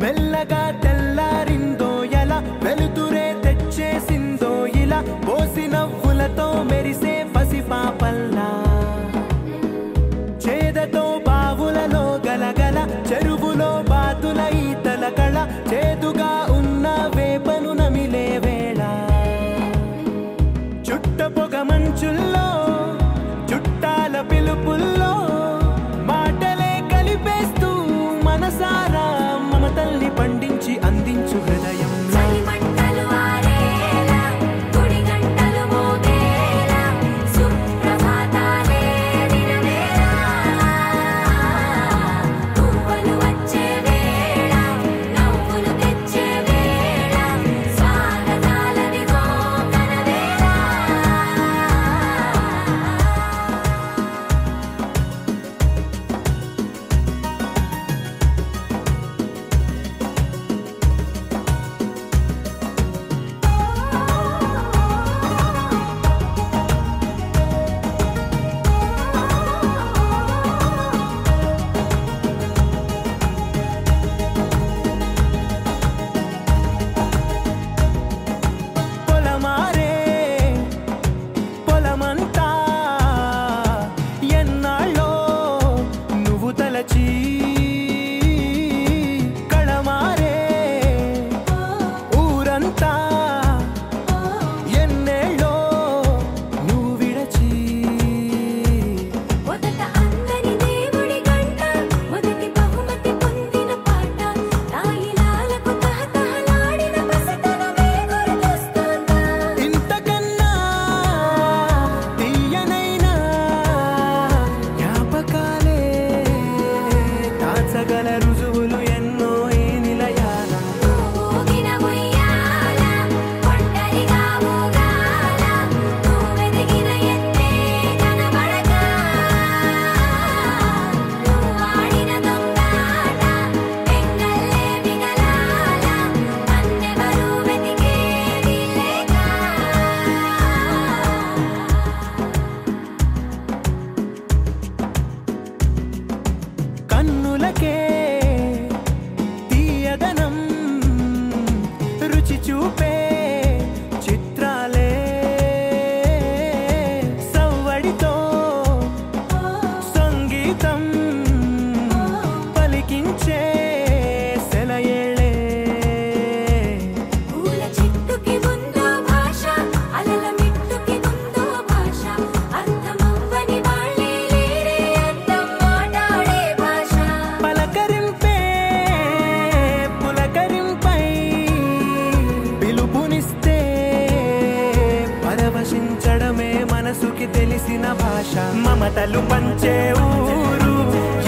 మెల్లగా తెల్లారిందో ఎలా వెలుతురే తెచ్చేసిందో ఇలా పోసి నవ్వులతో మెరిసే పసిపాపల్లా చేదతో బావులలో గలగల చెరువులో బాతుల ఈతల కళ చేదుగా ఉన్న వేపను నమిలే వేళ చుట్ట పొగ మంచుల్లో చుట్టాల పిలుపుల్లో మాటలే కలిపేస్తూ మనసారా మమతల్ని పండించి అందించు హృదయం చూపే చిత్రాలే సవ్వడితో సంగీతం పలికించే సెలయేళే పూల చిట్టుకి ఉందో భాష అలల మిట్టుకి ఉందో భాష అర్థమవ్వని వాళ్ళే లేరే అర్థం మాట్లాడే భాష పలకరింపే పులకరింపై పరవశించడమే మనసుకి తెలిసిన భాష మమతలు పంచే ఊరు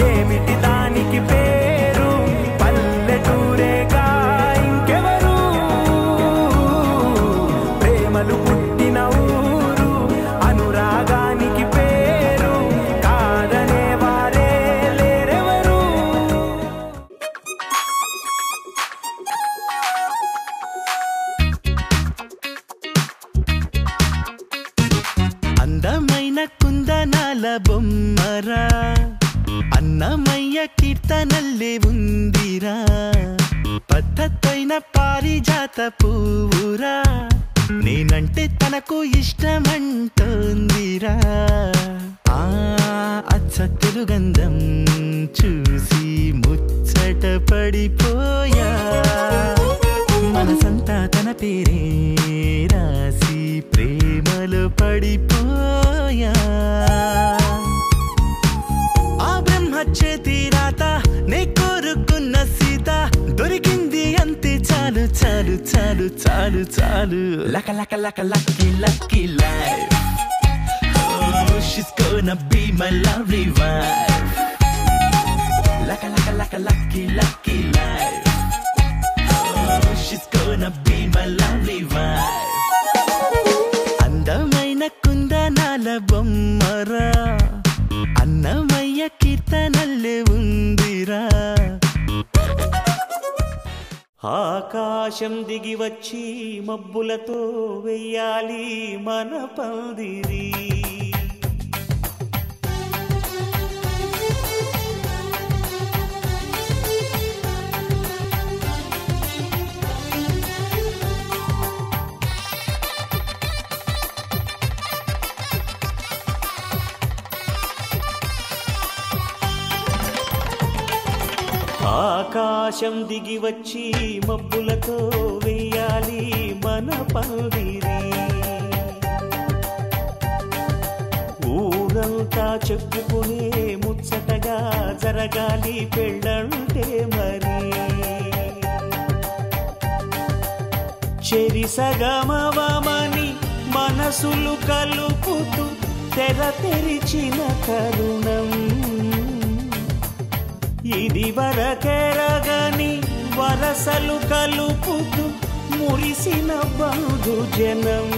ఏమిటి దానికి పేరు పల్లెటూరేగా ఇంకెవరు ప్రేమలు పుట్టిన ఊరు అనురాగానికి పేరు కాదనే వారే లేరెవరు అందమైన కుందనాల బొమ్మరా అన్నమయ్య కీర్తనల్లే ఉందిరా పద్ధతైన పారిజాత పువ్వురా నేనంటే తనకు ఇష్టమంటోందిరా ఆ అచ్చ తెలుగంధం చూసి ముచ్చట పడిపోయా మనసంతా తన పేరే రాసి ప్రేమలో పడిపోయా ఆ బ్రహ్మ చేతి రాత నే కోరుకున్న సీత దొరికింది అంతే చాలు చాలు చాలు చాలు చాలు లక లక లక lucky lucky life. Oh, she's gonna be my lovely wife. ఆకాశం దిగి వచ్చి మబ్బులతో వెయ్యాలి మన పందిరి. ఆకాశం దిగి వచ్చి మబ్బులతో వెయ్యాలి మన పందిరి. ఊరంతా చెప్పుకునే ముచ్చటగా జరగాలి పెళ్ళంటే మరి. చెరిసగమవమని మనసులు కలుపుతూ తెర తెరిచిన తరుణం. ఇది వరకెరగని వరసలు కలుపుతూ మురిసిన బంధు జనం.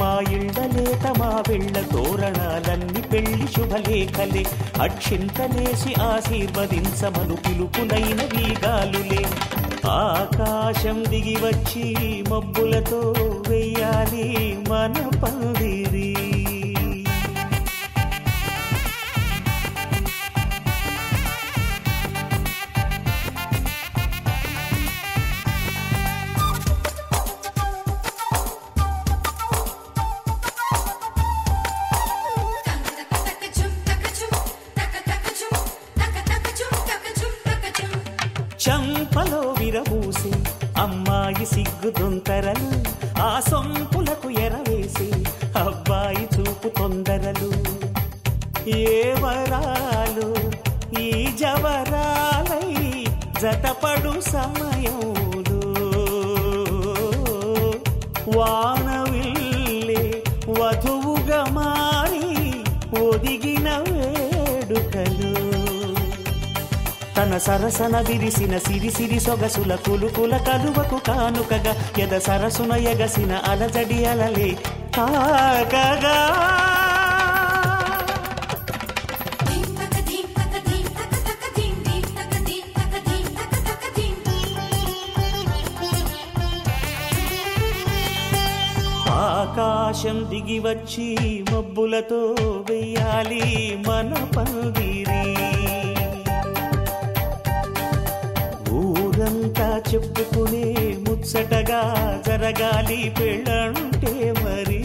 మా ఇళ్ళలేత మా వెళ్ళ తోరణాలన్నీ పెళ్లి శుభలేఖలే. అక్షింతలేసి ఆశీర్వదించమను పిలుపునైన వీగాలులే. ఆకాశం దిగి వచ్చి మబ్బులతో వెయ్యాలి మన పందిరి. చంపలో విరబూసి అమ్మాయి సిగ్గు దొంతరలు. ఆ సొంపులకు ఎరవేసి అబ్బాయి చూపు తొందరలు. ఏ వరాలు ఈ జవరాలై జతపడు సమయంలో. వానవిల్లే వధువుగా మారి ఒదిగిన వేడుకలు. తన సరసన విరిసిన సిరిసిరి సొగసుల కులుకుల కలువకు కానుకగా ఎద సరసున ఎగసిన అలజడి అలలే కాగగా. ఆకాశం దిగి వచ్చి మబ్బులతో వెయ్యాలి మన పందిరి. ఊరంతా చెప్పుకునే ముచ్చటగా జరగాలి పెళ్ళంటే మరి.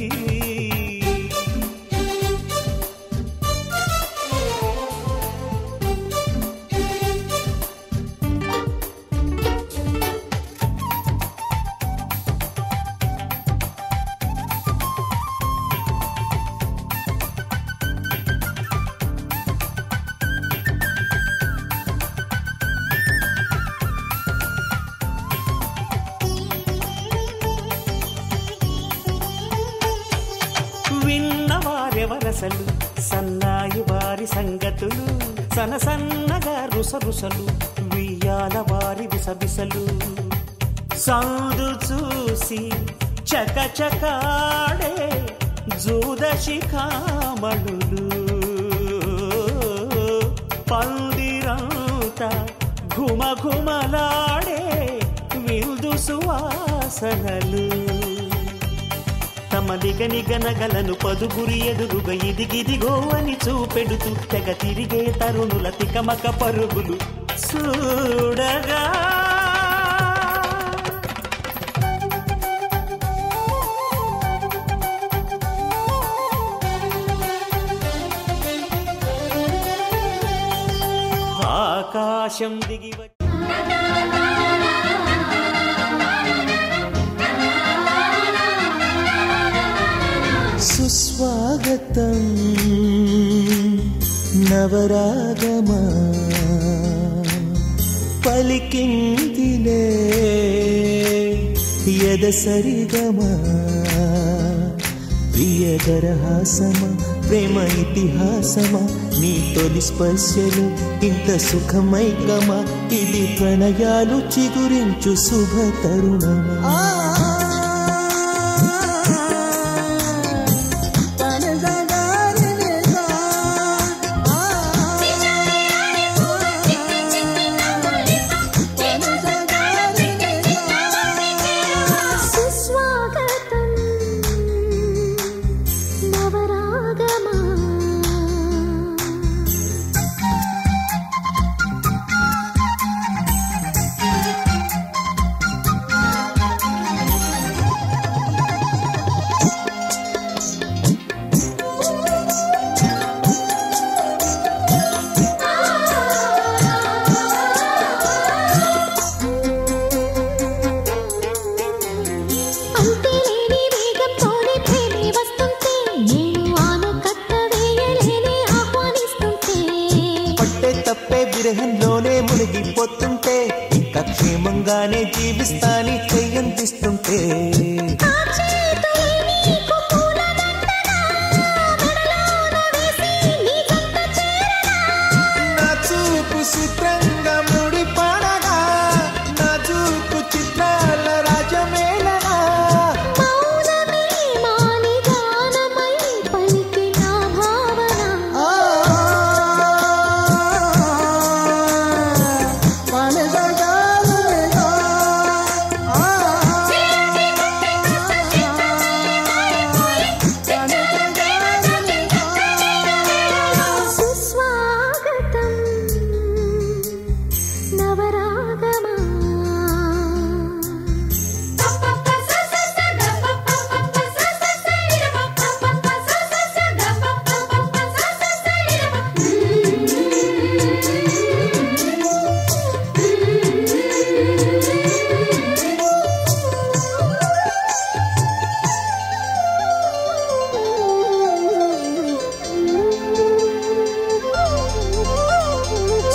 విన్నవారెవరసలు సన్నాయి వారి సంగతులు. సనసన్నగా రుసరుసలు వియ్యాల వారి విసబిసలు. సందు చూసి చకచకాడే జూదశిఖామణులు. పందిరంతా ఘుమఘుమలాడే విందు సువాసనలు. తమ నిగనిగనగలను పదుగురి ఎదురుగా ఇదిగిదిగో అని చూపెడుతూ తెగ తిరిగే తరుణుల తికమక పరుగులు చూడగా. ఆకాశం దిగి సుస్వాగతం నవరాగమా పలికిందిలే ఎదసరిగమా. ప్రియదరహాసమా ప్రేమ ఇతిహాసమా నీ తొలి స్పర్శలు ఇంత సుఖమైకమా. ఇది ప్రణయాలు చిగురించు శుభ తరుణమా. తప్పే విరహంలోనే మునిగిపోతుంటే ఇంకా క్షేమంగానే జీవిస్తాని చెయ్యందిస్తుంటే నా చూపు చిత్రంగా ముడిపడగా నా చూపు చిత్రాల రాజమేళనా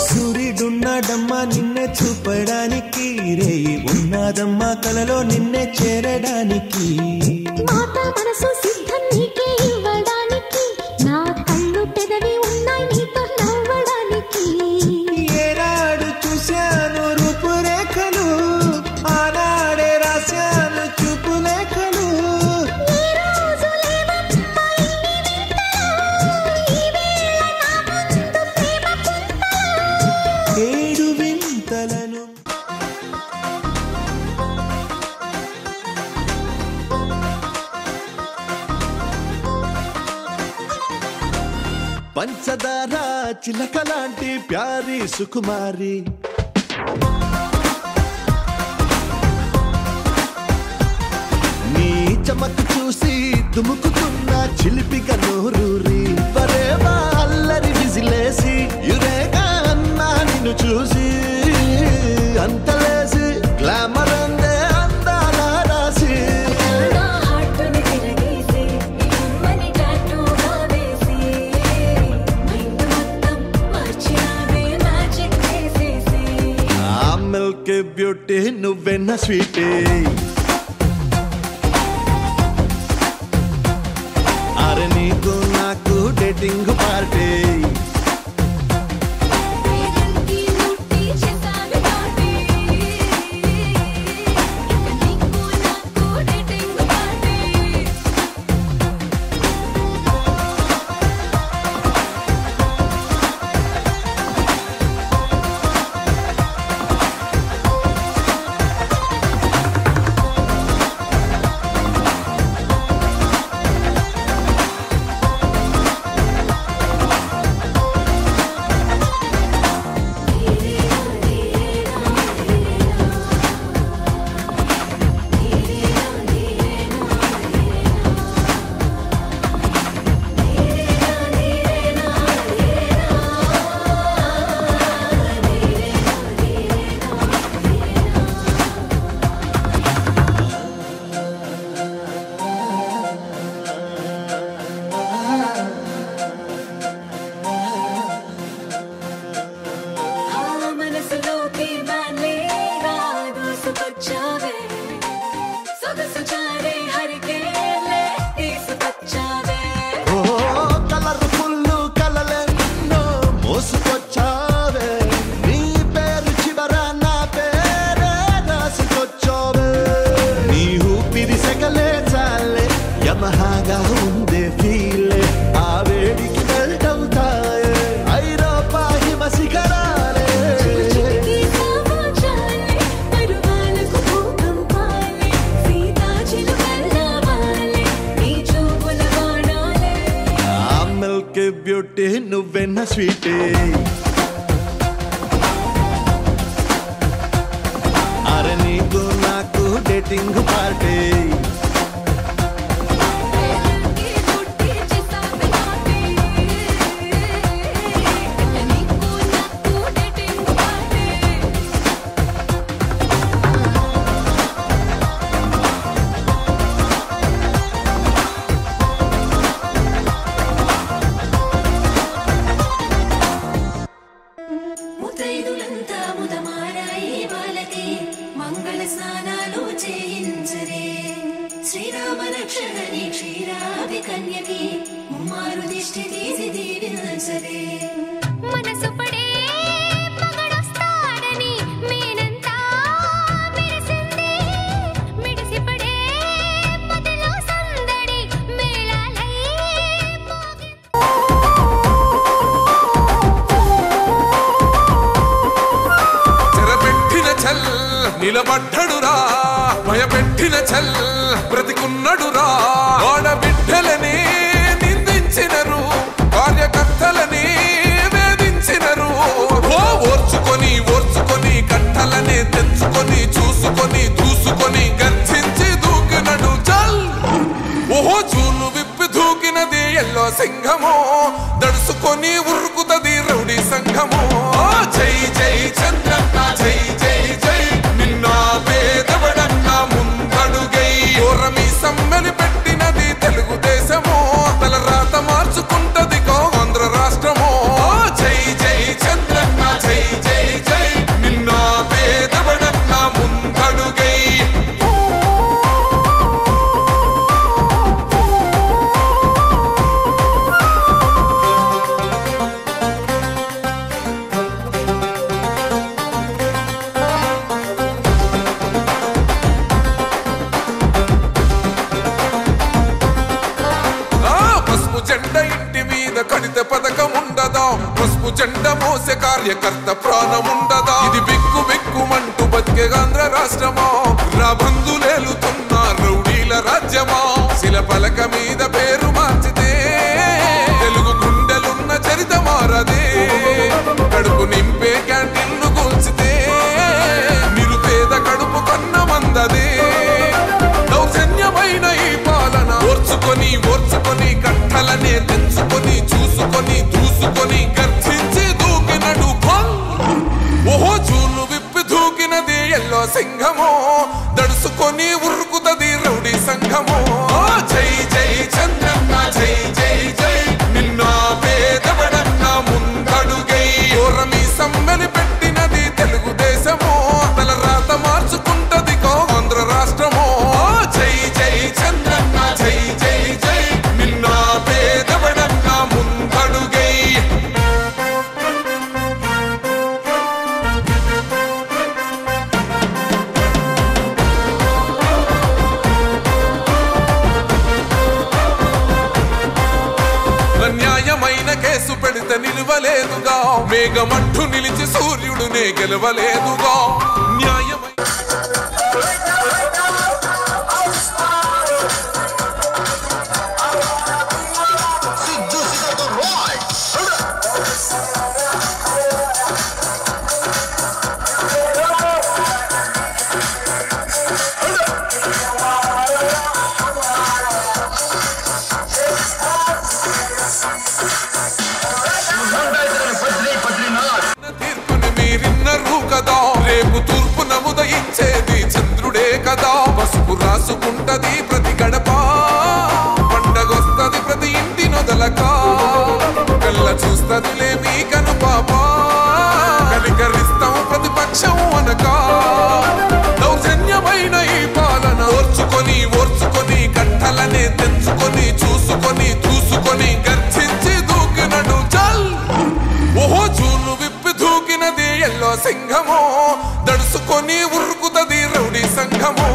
సూర్యుడున్నాడమ్మా నిన్నే చూపడానికి రేయి ఉన్నదమ్మా కలలో నిన్నే చేరడానికి మాట మనసు సిద్ధం నీకే ఇవ్వడానికి నా కళ్ళు పెదవి ఉన్నాయి నీతో నవ్వడానికి ఏనాడు చూశాను రూపురేఖలు ఆనాడే రాశాను చూపులేఖలు ఈ రోజు లేవమ్మా ఇన్ని వింతలు ఈ వేళ నా ముందు ప్రేమ పుంతలు ఏడు వింతలను పంచదార చిలకలాంటి ప్యారి సుకుమారి నీ చమకు చూసి దుముకుతున్న చిలిపిక నోరూరి పరేవా అల్లరి విజిలేసి యురేగా అన్నా నిన్ను చూసి అంతలేసి గ్లామర్ అందే అందాల రాసి నా హార్ట్ని తిరగేసి మని టాటూగా వేసి మైండ్ మొత్తం మార్చినావే మ్యాజిక్ చేసేసి ఆ మిల్క్ బ్యూటీ నువ్వెన్న స్వీటీ అరే నీకు నాకు డేటింగ్ పార్టీ వేదంకి ముట్టి చేసావి పార్టీ ఇక నీకు నాకు డేటింగ్ పార్టీ మనసులోకి బాలేగా దూసుకొచ్చావే సొగసు చారే హరికేలే తీసుకొచ్చావే ఓ కలర్ఫుల్ కలలెన్నో మోసుకొచ్చావే నీ పేరు చివర నా పేరే రాసుకొచ్చావే నీ ఊపిరి సెగలే చాలే యమహాగా ఉందే ఫీలే ఆ వేడికి మెల్ట్ అవుతాయే ఐరోపా హిమ శిఖరాలే చిటికి సమాచాలే పరువాలకు భూకంపాలే సీతాచిలుకల్లావాలే నీ చూపుల బాణాలే ఆ మిల్క్ బ్యూటీ నువ్వెన్న స్వీటీ అరే నీకు నాకు డేటింగ్ పార్టీ వేదంకి ముట్టి చేసావి పార్టీ ఇక నీకు నాకు డేటింగ్ పార్టీ నిలబడ్డడురా భయపెట్టిన చల్ బ్రతికున్నడురా ఆడబిడ్డలని నిందించినరు కార్యకర్తలని వేధించినరు ఓర్చుకొని కట్టలనే తెంచుకొని చూసుకొని దూసుకొని గర్జించి దూకినడు చల్ ఓహో చూలు విప్పి దూకినది ఎల్లో సింహము దడుసుకొని ఉరుకుతది రౌడీ సంఘము జై జై చంద్రన్న జై జై జై నిన్న పేదవడన్న ముందడుగై ఓరమి సమ్మెలి పెట్టినది తెలుగుదేశము తల రాత మార్చుకుంటది ఆంధ్ర రాష్ట్రము జై జై చంద్రన్న జై జై జై నిన్న పేదవడన్న ముందడుగై కడిత పథకం ఉండదా పసుపు జెండా మోసే కార్యకర్త ప్రాణముండదా ఇది బిక్కు బిక్కుమంటూ బతికే ఆంధ్ర రాష్ట్రమా రాబందులేలుతున్న రౌడీల రాజ్యమా శిల పలక మీద పేరు మార్చితే తెలుగు గుండెలున్న చరిత మారదే కడుపు నింపే క్యాంటీన్లు కూల్చితే నిరుపేద కడుపు కన్న మందదే దౌర్జన్యమైన ఈ పాలన ఓర్చుకొని కట్టలనే తెంచుకొని చూసుకొని దూసుకొని గర్జించి దూకినడు ఓహో చూలు విప్పి దూకినది ఎల్లో సింహము దడుసుకొని ఉరుకుతది రౌడీ సంఘము జై జై చంద్రన్న జై జై జై నిన్న పేదవడన్న ముందడుగై ఓరమి సమ్మెలి పెట్టినది తెలుగుదేశము తల రాత మార్చుకుంటది ఆంధ్ర రాష్ట్రము జై జై చంద్రన్న జై జై జై నిన్న పేదవడన్న ముందడుగై న్యాయమైన కేసు పెడితే నిలవలేదుగా మేఘమంటూ నిలిచి సూర్యుడునే గెలవలేదుగా న్యాయమైన రేపు తూర్పు నముదయించేది చంద్రుడే కదా పసుపు రాసుకుంటది ప్రతి గడప పండగొస్తది ప్రతి ఇంటి నొదలక కళ్ళ చూస్తదిలే మీ కను పాప కనికరిస్తాం ప్రతిపక్షం అనక దౌర్జన్యమైన ఈ పాలన ఓర్చుకొని కట్టలనే తెంచుకొని చూసుకొని దూసుకొని గర్జించి దూకినడు చల్ ఓహో చూలు విప్పి దూకినది ఎల్లో సింహము దడుసుకొని ఉరుకుతది రౌడీ సంఘము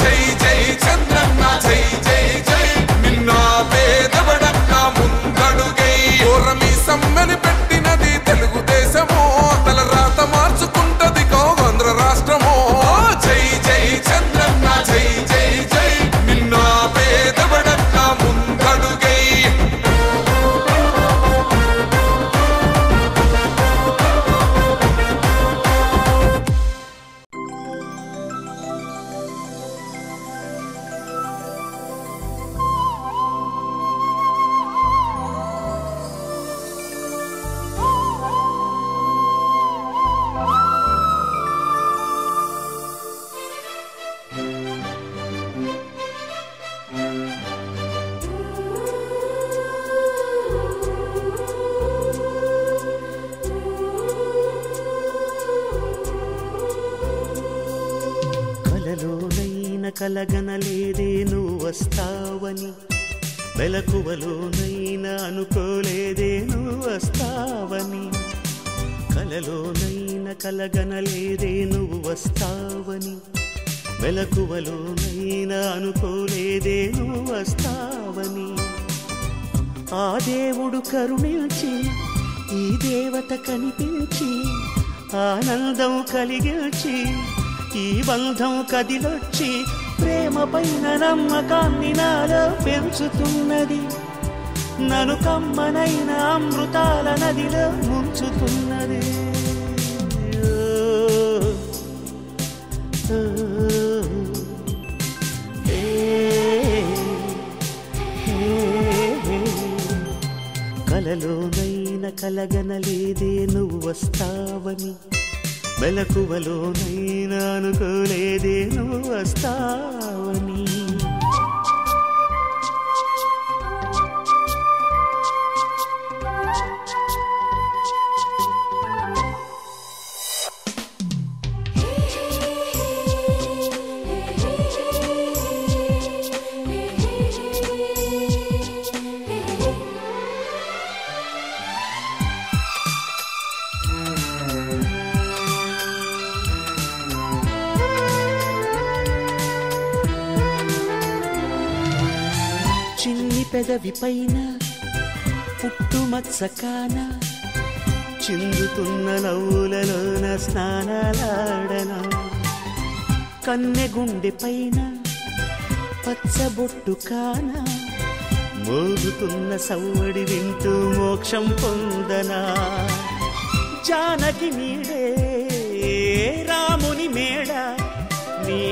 జై జై చంద్రన్న జై జై జై నిన్న పేదవడన్న ముందడుగై ఓరమి సమ్మెలి పెట్టినది తెలుగుదేశము తల రాత మార్చుకుంటది ఆంధ్ర రాష్ట్రము జై జై చంద్రన్న జై జై జై నిన్న పేదవడన్న ముందడుగై కలగనలేదే నువ్వు వస్తావని మెలకువలోనైనా అనుకోలేదే నువ్వు వస్తావని కలలోనైనా కలగనలేదే నువ్వు వస్తావని మెలకువలోనైనా అనుకోలేదే నువ్వు వస్తావని ఆ దేవుడు కరుణించి ఈ దేవత కనిపించి ఆనందం కలిగించి ఈ బంధం కదిలొచ్చి ప్రేమ పైన నమ్మకాన్ని నాలో పెంచుతున్నది. నన్ను కమ్మనైన అమృతాల నదిలో ముంచుతున్నది. కలలోనైన కలగనలేదే నువ్వు వస్తావని, మెలకువలోనైనా అనుకోలేదే నువ్వు వస్తావని. పెదవి పైన పుట్టుమత్సకాన చిందుతున్న నవ్వులలోన స్నానాలాడనా, కన్నె గుండె పైన పచ్చబొట్టు కాన మోగుతున్న సవ్వడి వింటూ మోక్షం పొందనా. జానకి నీడే రాముని మేడ, నీ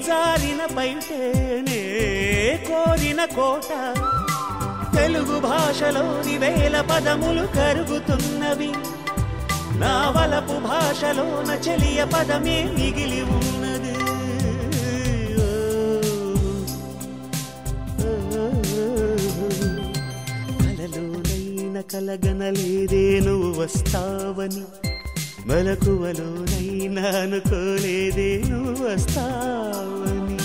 జారిన బయటేనే కోరిన కోట. తెలుగు భాషలోని వేల పదములు కరుగుతున్నవి, నా వలపు భాషలోన చెలియ పదమే మిగిలి ఉన్నది. కలలోనైన కలగనలేదే నువ్వు వస్తావని, మెలకువలోనైనా అనుకోలేదే నువ్వు వస్తావని.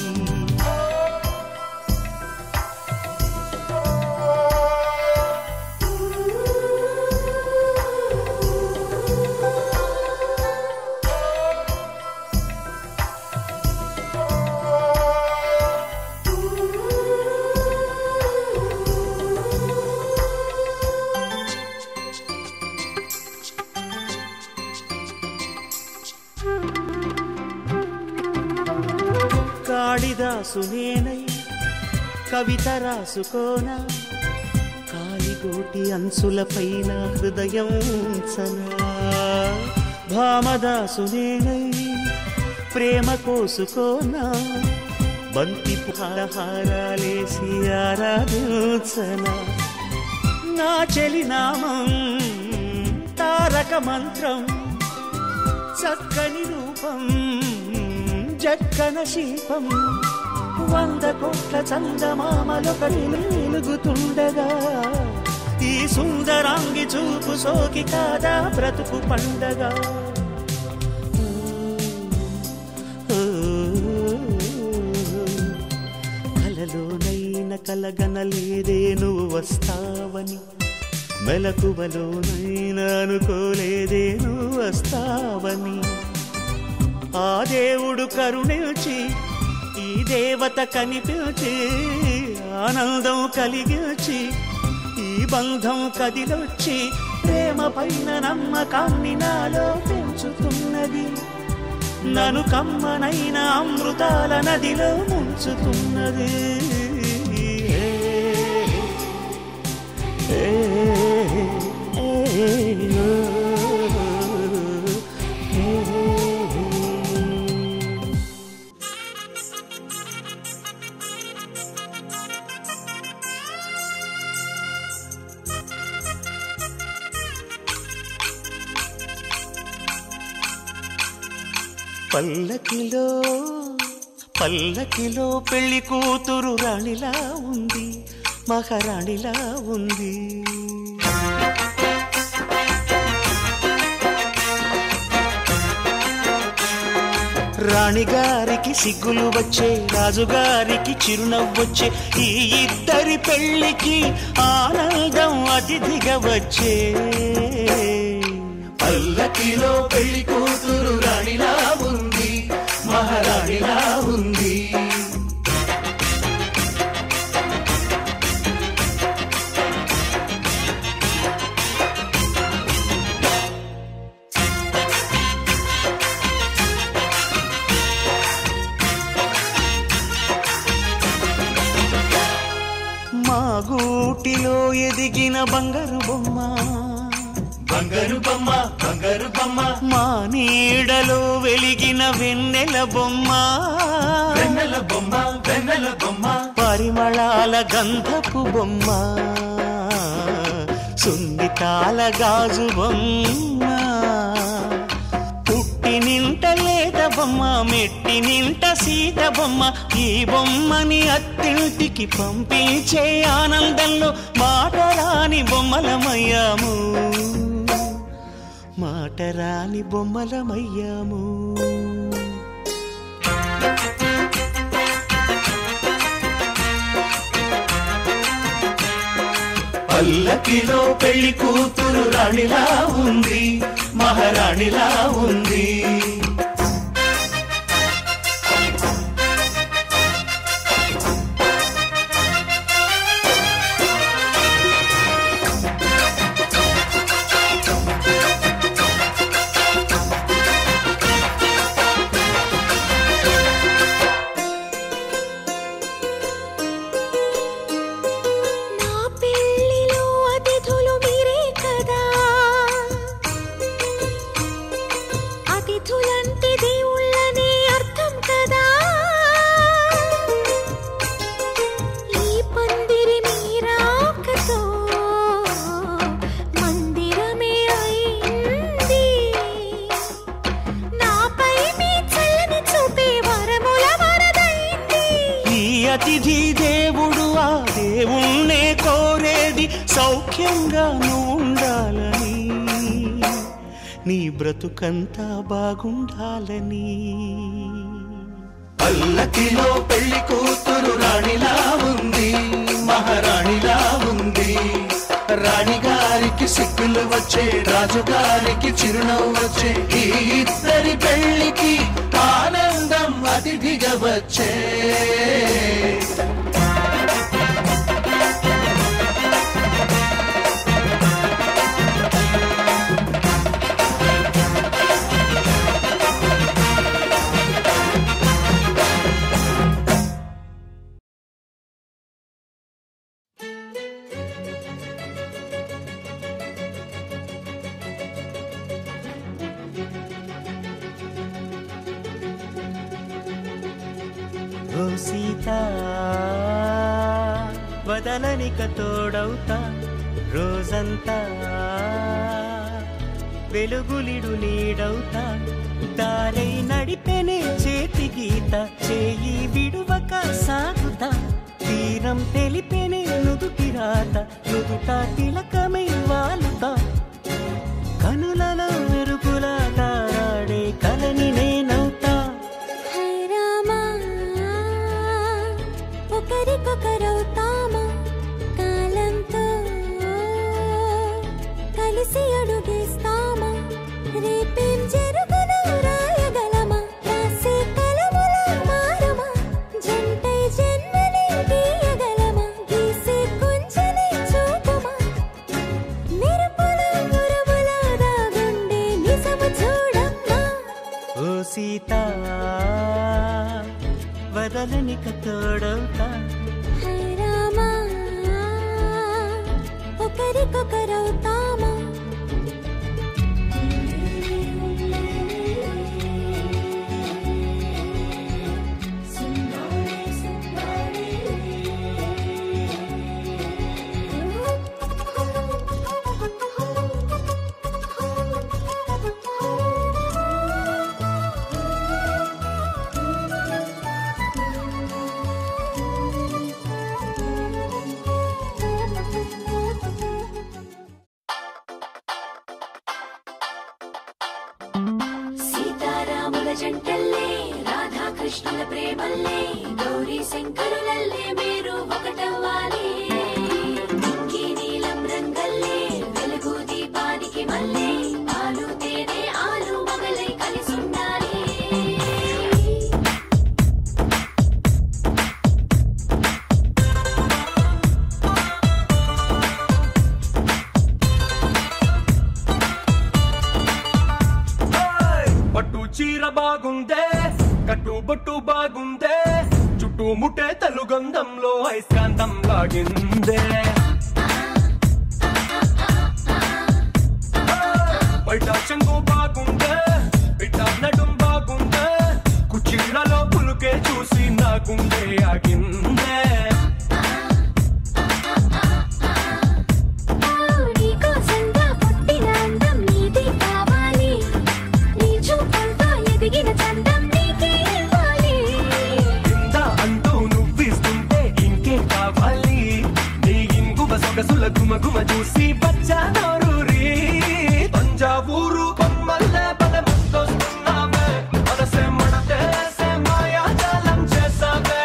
కాళిదాసు నేనై కవిత రాసుకోనా, కాలిగోటి అంచుల పైన హృదయం ఉంచనా. భామదాసు నేనై ప్రేమ కోసుకోనా, బంతి హారాలేసి ఆరాధించనా. నా చెలి నామం తారక మంత్రం, చక్కని రూపం జక్కన శిల్పం. 100 కోట్ల చందమామలొకటి వెలుగుతుండగా, ఈ సుందరాంగి చూపు సోకి కాదా బ్రతుకు పండగ. కలలోనైన కలగనలేదే నువ్వు వస్తావని, మెలకువలోనైనా అనుకోలేదే నువ్వు వస్తావని. ఆ దేవుడు కరుణించి ఈ దేవత కనిపించి, ఆనందం కలిగించి ఈ బంధం కదిలొచ్చి ప్రేమ పైన నమ్మకాన్ని నాలో పెంచుతున్నది. నన్ను కమ్మనైన అమృతాల నదిలో ముంచుతున్నది. పల్లకిలో పల్లకిలో పెళ్లి కూతురు రాణిలా ఉంది, మహారాణిలా ఉంది. రాణిగారికి సిగ్గులు వచ్చే, రాజుగారికి చిరునవ్వొచ్చే, ఈ ఇద్దరి పెళ్లికి ఆనందం అతిథిగా వచ్చే. పల్లకిలో పెళ్లి కూతురు రాణిలా ఉంది, మహారాణిలా ఉంది. బంగారు బొమ్మ బంగారు బొమ్మ బంగారు బొమ్మ మా నీడలో వెలిగిన వెన్నెల బొమ్మ వెన్నెల బొమ్మ వెన్నెల బొమ్మ పరిమళాల గంధపు బొమ్మ సున్నితాల గాజు బొమ్మ పుట్టి నింట లేత బొమ్మ మెట్టి నింట సీత బొమ్మ ఈ బొమ్మని అత్తింటికి పంపించే ఆనందంలో మాటరాని బొమ్మలమయ్యాము మాటరాని బొమ్మలమయ్యాము పల్లకిలో పెళ్లి కూతురు రాణిలా ఉంది మహారాణిలా ఉంది అతిథి దేవుడు ఆ దేవుణ్ణే కోరేది సౌఖ్యంగా నువ్వు ఉండాలని నీ బ్రతుకంతా బాగుండాలని పల్లకిలో పెళ్లి కూతురు రాణిలా ఉంది మహారాణిలా ఉంది రాణిగారికి సిగ్గులు వచ్చే రాజుగారికి చిరునవ్వు వచ్చే ఈ ఇద్దరి పెళ్లికి ఆనందం అతిథిగా వచ్చే ఓ సీతా వదలనిక తోడవుతా రోజంతా వెలుగులిడు నీడవుతా దారై నడిపెనే చేతి గీత చేయి విడువక సాగుతా తీరం తెలిపెనే నుదుటి రాత నుదుట తిలకమై వాలుతా కనులలో మెరుపులా తారాడే కలని నేనవుతా ఒకరికొకరవుతామా కాలంతో కలిసి అడుగేస్తామా రేపేం జరుగునో రాయగలమా రాసే కలముల మారమా జంటై జన్మని గీయగలమా గీసే కొంచెనే చూపుమా మెరుపుల మురముల దాగుండే నిజము చూడమ్మా ఓ సీతా వదలనిక తోడవుతా రామా ఒకరికొకరవుతామా సీతారాముల జంటల్లే రాధాకృష్ణుల ప్రేమల్లే గౌరీ శంకరులల్లే మీరు ఒకటవ్వాలి ఇంకి నీలం రంగల్లే వెలుగు దీపానికి మల్లే పాలు తేనె ఆలు మగలై కలిసుండాలి చీర బాగుందే కట్టుబొట్టు బాగుందే చుట్టూ ముట్టే తెలుగంధంలో అయస్కాంతం లాగిందే బయట చెంగు బాగుందే బిడ్డ నడుం బాగుందే కుచిళ్ళలో పులుకే చూసి నా గుండె ఆగిందే సొగసుల గుమ గుమ చూసి బచ్చానూరి తంజావూరు బొమ్మల్లే బల ముద్దొస్తున్నావే మనసే మడతేసే మాయాజాలం చేసావే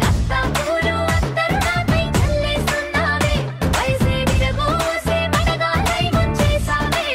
అత్తాపూరు అత్తరు నాపై చల్లేస్తున్నావే వయసే విరగోసే మడగాలై ముంచేసావే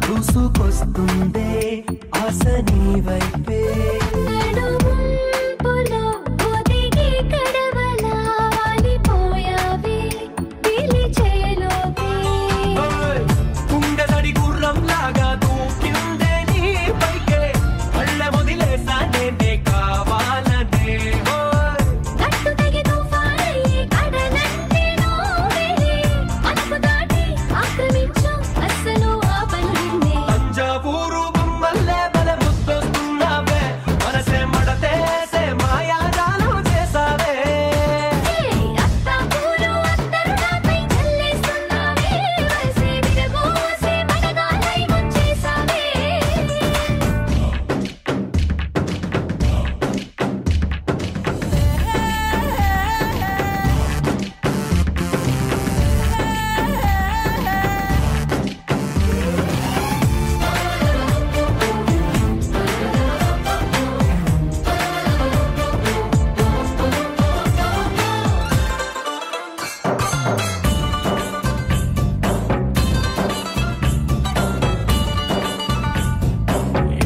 దూసుకొస్తుందే ఆశ నీ వైపే నడుముంపులో ఒదిగి కడవలా వాలిపోయావే పిలిచేలోపే గుండెదడి గుర్రం లాగా దూకిందే నీ పైకే కళ్ళ వదిలేసానే నే కావాలనే గట్టు తెగి తుఫానయ్యి కడలంటే నోవేలే మనకు దాటి ఆక్రమించు అస్సలు ఆపను నిన్నే తంజావూరు బొమ్మల్లే బల ముద్దొస్తున్నావే మనసే మడతేసే మాయాజాలం చేసావే అత్తాపూరు అత్తరు నాపై చల్లేస్తున్నావే వయసే విరగోసే మడగాలై ముంచేసావే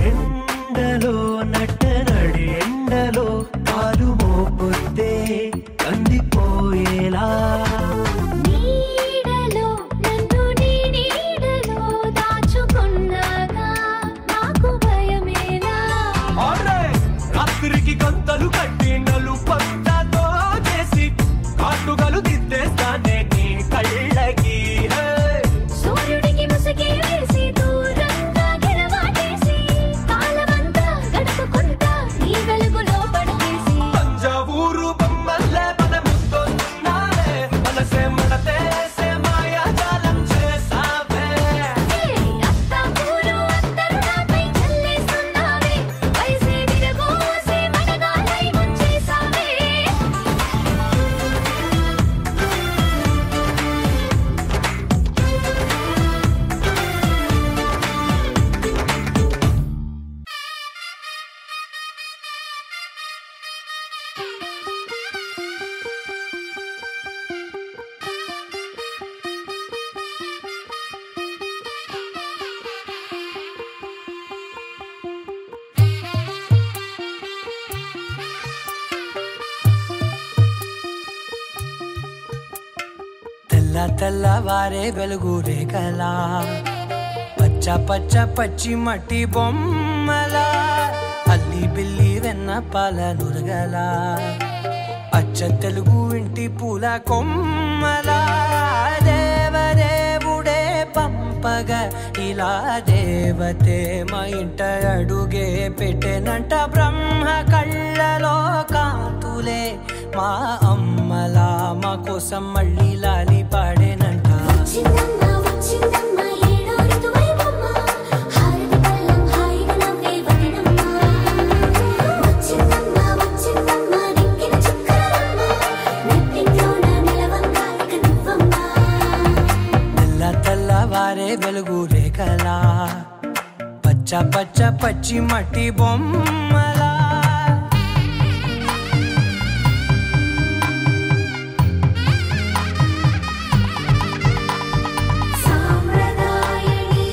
ఎండలో నట్టనడి ఎండలో పాలు మోపొద్దే కందిపోయేలా నీడలో నన్ను నీ నీడలో దాచుకున్నాగా నాకు భయమేలా రాత్రికి గంతలు కట్టి నలు పంటతో చేసి కాటుగలు దిద్దేస్తానే నీ కళ్ళకి సూర్యుడికి ముసుగే వేసి దూరంగా గిరవాటేసి కాలమంతా గడుపుకుంటా నీ వెలుగులో పడకేసి తంజావూరు బొమ్మల్లే బల ముద్దొస్తున్నావే మనసే మడతేసే మాయాజాలం చేసావే అత్తాపూరు అత్తరు నాపై చల్లేస్తున్నావే వయసే విరగోసే మడగాలై ముంచేసావే తెల్ల తెల్లవారే వెలుగు రేఖలా పచ్చ పచ్చ పచ్చి మట్టి బొమ్మలా అల్లి బిల్లి వెన్న పాల నురగలా అచ్చ తెలుగు ఇంటి పూల కొమ్మలా దేవదేవుడే పంపగా ఇలా దేవతే మా ఇంట అడుగే పెట్టెనంట బ్రహ్మ కళ్ళలో కాంతులే మా అమ్మలా మా కోసం మళ్ళీ లాలి పాడేనంట వచ్చిందమ్మ వచ్చిందమ్మ ఏడో ఋతువైవమ్మ హారతి పళ్ళం హాయిగా నవ్వే వదినమ్మ వచ్చిందమ్మ వచ్చిందమ్మ నిక్కిన చుక్కలమ్మ నెట్టింట్లోన నిలవంగా ఇక నువ్వమ్మ తెల్ల తెల్లవారే వెలుగు రేఖలా పచ్చ పచ్చ పచ్చి మట్టి బొమ్మలా సాంప్రదాయని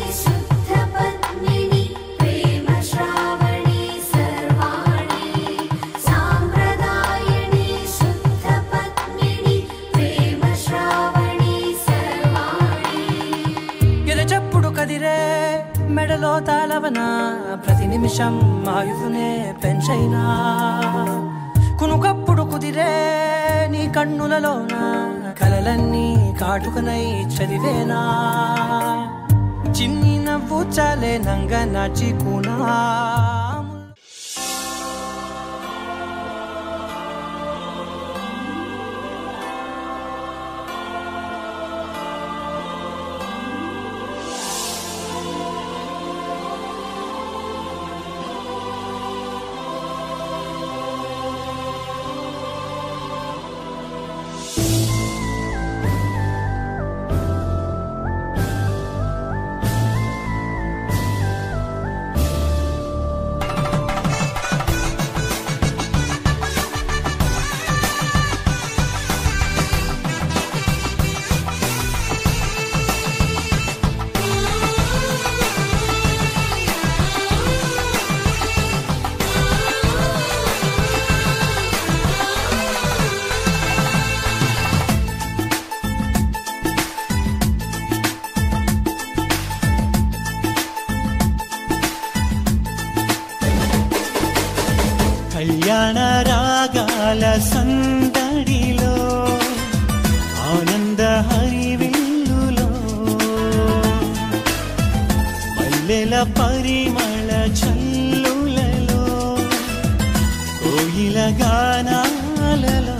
మెడలో తాళవన ప్రతి నిమిషం ఆయువునే పెంచైనా కునుకప్పుడు కుదిరే నీ కన్నులలోన కలలన్నీ కాటుకనై చదివేనా చిన్ని నవ్వు చాలే నంగ నాచికునా కళ్యాణ రాగాల సందడిలో ఆనంద హరివిల్లులో మల్లెల పరిమళ చల్లులలో కోయిల గానాలలో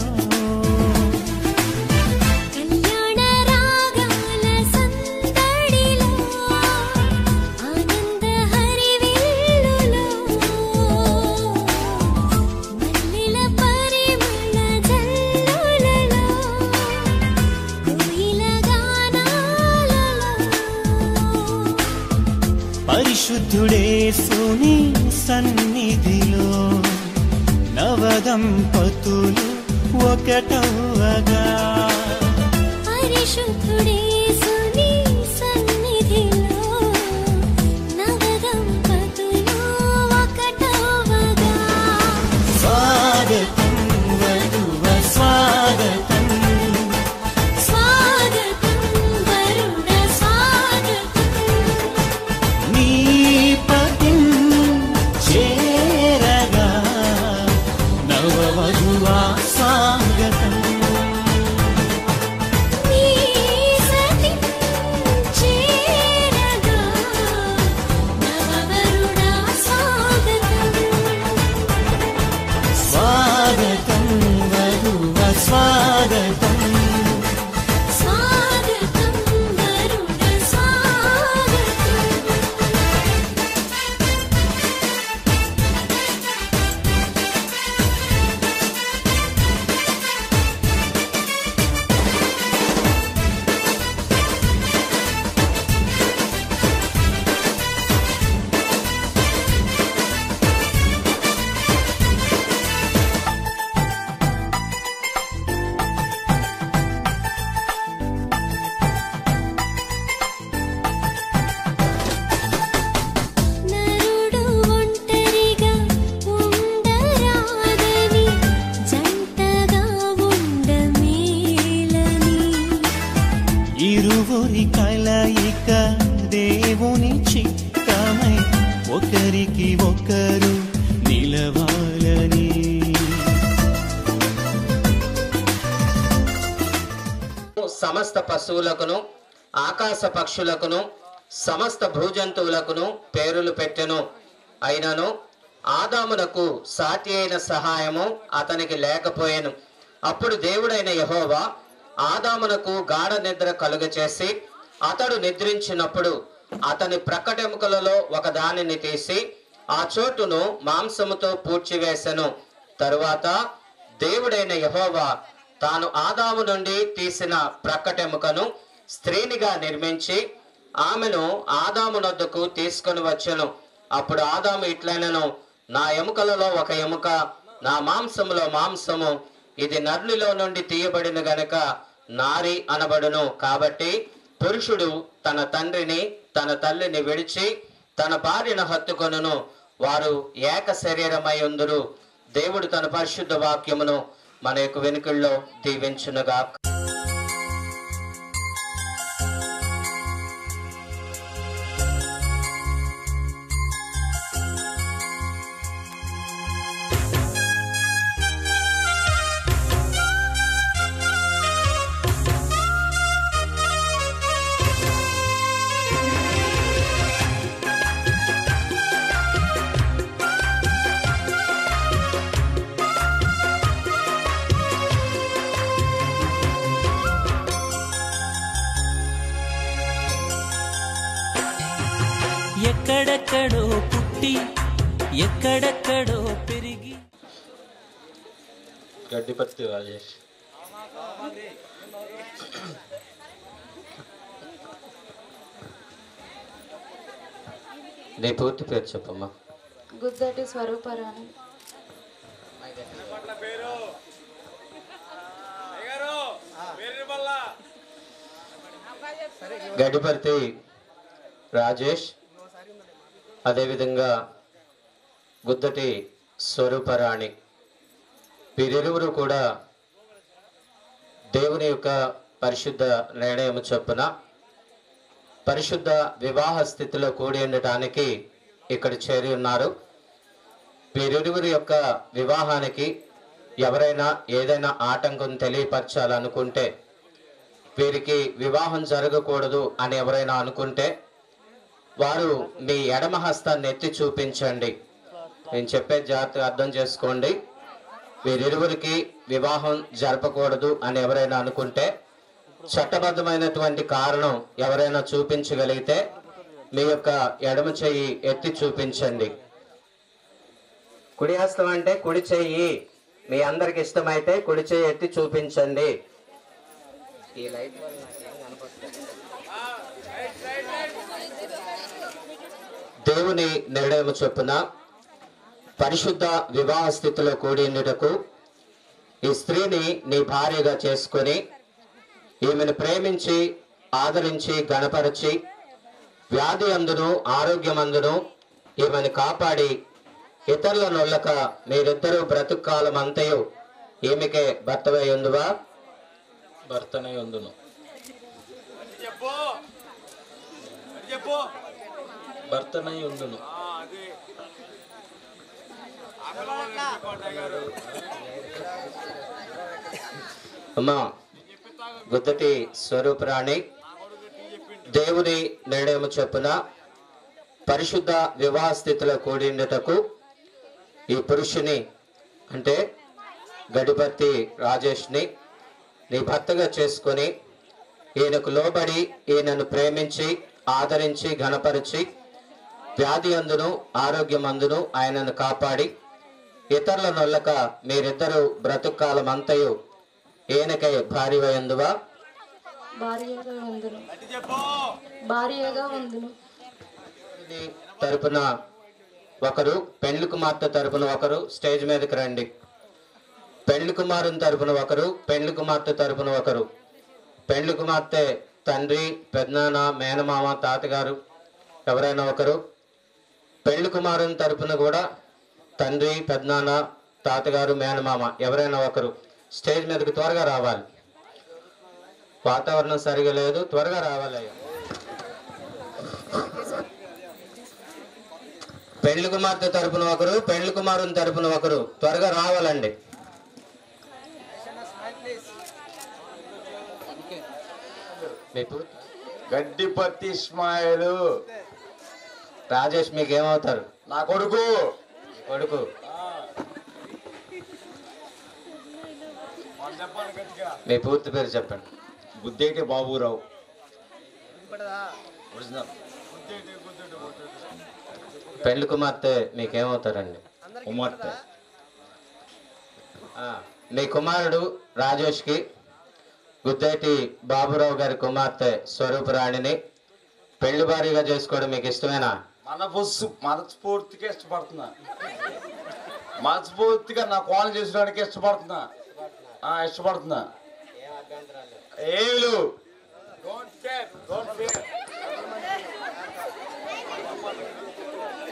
పరిశుద్ధుడే సుని సన్నిధిలో నవదంపతులు ఒకటవగా పరిశుద్ధుడే సుని సన్నిధిలో నవదంపతులు ఒకటవగా స్వాగతం వధువ స్వాగతం స్వాగతం వరుణ స్వాగతం నీ పతిం చేరగా నవవధువా స్వాగతం నీ సతి చేరగా నవవరుణ స్వాగతం స్వాగతం వధువ స్వాగతం స్వాగతం వరుణ స్వాగతం నరుడు ఒంటరిగా ఉండరాదని జంటగా ఉండమేలని ఇరువురి కలయిక దేవుని చిత్తమై ఒకరికి ఒకరు నిలవాలని సమస్త పశువులకును ఆకాశ పక్షులకును సమస్త భూజంతువులకును పేరులు పెట్టెను. అయినను ఆదామునకు సాటి అయిన సహాయము అతనికి లేకపోయెను. అప్పుడు దేవుడైన యెహోవా ఆదామునకు గాఢ నిద్ర కలుగచేసి అతడు నిద్రించినప్పుడు అతని ప్రక్కటెముకలలో ఒక దానిని తీసి ఆ చోటును మాంసముతో పూడ్చివేసెను. తరువాత దేవుడైన యెహోవా తాను ఆదాము నుండి తీసిన ప్రక్కటెముకను స్త్రీనిగా నిర్మించి ఆమెను ఆదాము నొద్దకు తీసుకొని వచ్చెను. అప్పుడు ఆదాము ఇట్లనెను, నా ఎముకలలో ఒక ఎముక, నా మాంసములో మాంసము, ఇది నరునిలో నుండి తీయబడిన గనుక నారి అనబడును. కాబట్టి పురుషుడు తన తండ్రిని తన తల్లిని విడిచి తన భార్యను హత్తుకొనును, వారు ఏక శరీరమై ఉందురు. దేవుడు తన పరిశుద్ధ వాక్యమును మన యొక్క వెనుకల్లో దీవించునుగా. ఎక్కడెక్కడో పుట్టి ఎక్కడెక్కడో పెరిగి. గడ్డిపత్తి రాజేష్. నీ పూర్తి పేరు చెప్పమ్మా. గుద్దటి స్వరూపరాణి. గడ్డిపర్తి రాజేష్, అదేవిధంగా గుద్దటి స్వరూపరాణి, వీరిరువురు కూడా దేవుని యొక్క పరిశుద్ధ నిర్ణయం చొప్పున పరిశుద్ధ వివాహ స్థితిలో కూడి ఉండటానికి ఇక్కడ చేరి ఉన్నారు. వీరిరువురి యొక్క వివాహానికి ఎవరైనా ఏదైనా ఆటంకం తెలియపరచాలనుకుంటే, వీరికి వివాహం జరగకూడదు అని ఎవరైనా అనుకుంటే వారు మీ ఎడమ హస్తాన్ని ఎత్తి చూపించండి. నేను చెప్పే జాగ్రత్తగా అర్థం చేసుకోండి. వీరిరువురికి వివాహం జరపకూడదు అని ఎవరైనా అనుకుంటే చట్టబద్ధమైనటువంటి కారణం ఎవరైనా చూపించగలిగితే మీ యొక్క ఎడమ చెయ్యి ఎత్తి చూపించండి. కుడి హస్తం అంటే కుడి చెయ్యి, మీ అందరికి ఇష్టమైతే కుడి చెయ్యి ఎత్తి చూపించండి. ఈ లైట్ వల్ల నాకేం కనపడలేదు. దేవుని నిర్ణయం చొప్పున పరిశుద్ధ వివాహ స్థితిలో కూడినటకు ఈ స్త్రీని నీ భార్యగా చేసుకొని ఈమెను ప్రేమించి ఆదరించి గణపరిచి వ్యాధి అందును ఆరోగ్యమందును ఈమెను కాపాడి ఇతరుల నొల్లక మీరిద్దరూ బ్రతుకాలం అంతయు ఈమెకే భర్తవై ఉందువా? భర్తనై ఉందును. భర్తనై ఉందును. అమ్మా గుద్దటి స్వరూపరాణి, దేవుని నిర్ణయం చొప్పున పరిశుద్ధ వివాహ స్థితిలో కూడినటకు ఈ పురుషుని అంటే గడిపర్తి రాజేష్ని నీ భర్తగా చేసుకొని ఈయనకు లోబడి ఈయనను ప్రేమించి ఆదరించి ఘనపరిచి వ్యాధి అందును ఆరోగ్యమందును ఆయనను కాపాడి ఇతరుల నొల్లక మీరిద్దరూ బ్రతుకాలం అంతయు ఈయనకై భార్యవయందువా? భార్యగా ఉందును. తరపున ఒకరు, పెండ్లి కుమార్తె తరపున ఒకరు స్టేజ్ మీదకి రండి. పెండ్లి కుమారుని తరపున ఒకరు, పెండ్లి కుమార్తె తరపున ఒకరు. పెండ్లి కుమార్తె తండ్రి, పెద్దనాన్న, మేనమామ, తాతగారు ఎవరైనా ఒకరు. పెళ్లి కుమారుని తరపున కూడా తండ్రి, పెద్దనాన్న, తాతగారు, మేనమామ ఎవరైనా ఒకరు స్టేజ్ మీదకి త్వరగా రావాలి. వాతావరణం సరిగా లేదు, త్వరగా రావాలి. పెళ్లి కుమార్తె తరపున ఒకరు, పెళ్లి కుమారుని తరపున ఒకరు త్వరగా రావాలండి. గడ్డిపత్తి ఇస్మాయిలు. రాజేష్ మీకేమవుతారు? నా కొడుకు. కొడుకు. మీ పూర్తి పేరు చెప్పండి. గుద్దేటి బాబురావు. పెళ్లి కుమార్తె మీకేమవుతారండి? కుమార్తె. మీ కుమారుడు రాజేష్కి గుద్దేటి బాబురావు గారి కుమార్తె స్వరూపరాణిని పెళ్లి భారీగా చేసుకోవడం మీకు ఇష్టమేనా? మనస్ఫూర్తిగా ఇష్టపడుతున్నా. మనస్ఫూర్తిగా నా కోణం చేసుకోవడానికి ఇష్టపడుతున్నా. ఇష్టపడుతున్నా. ఏలు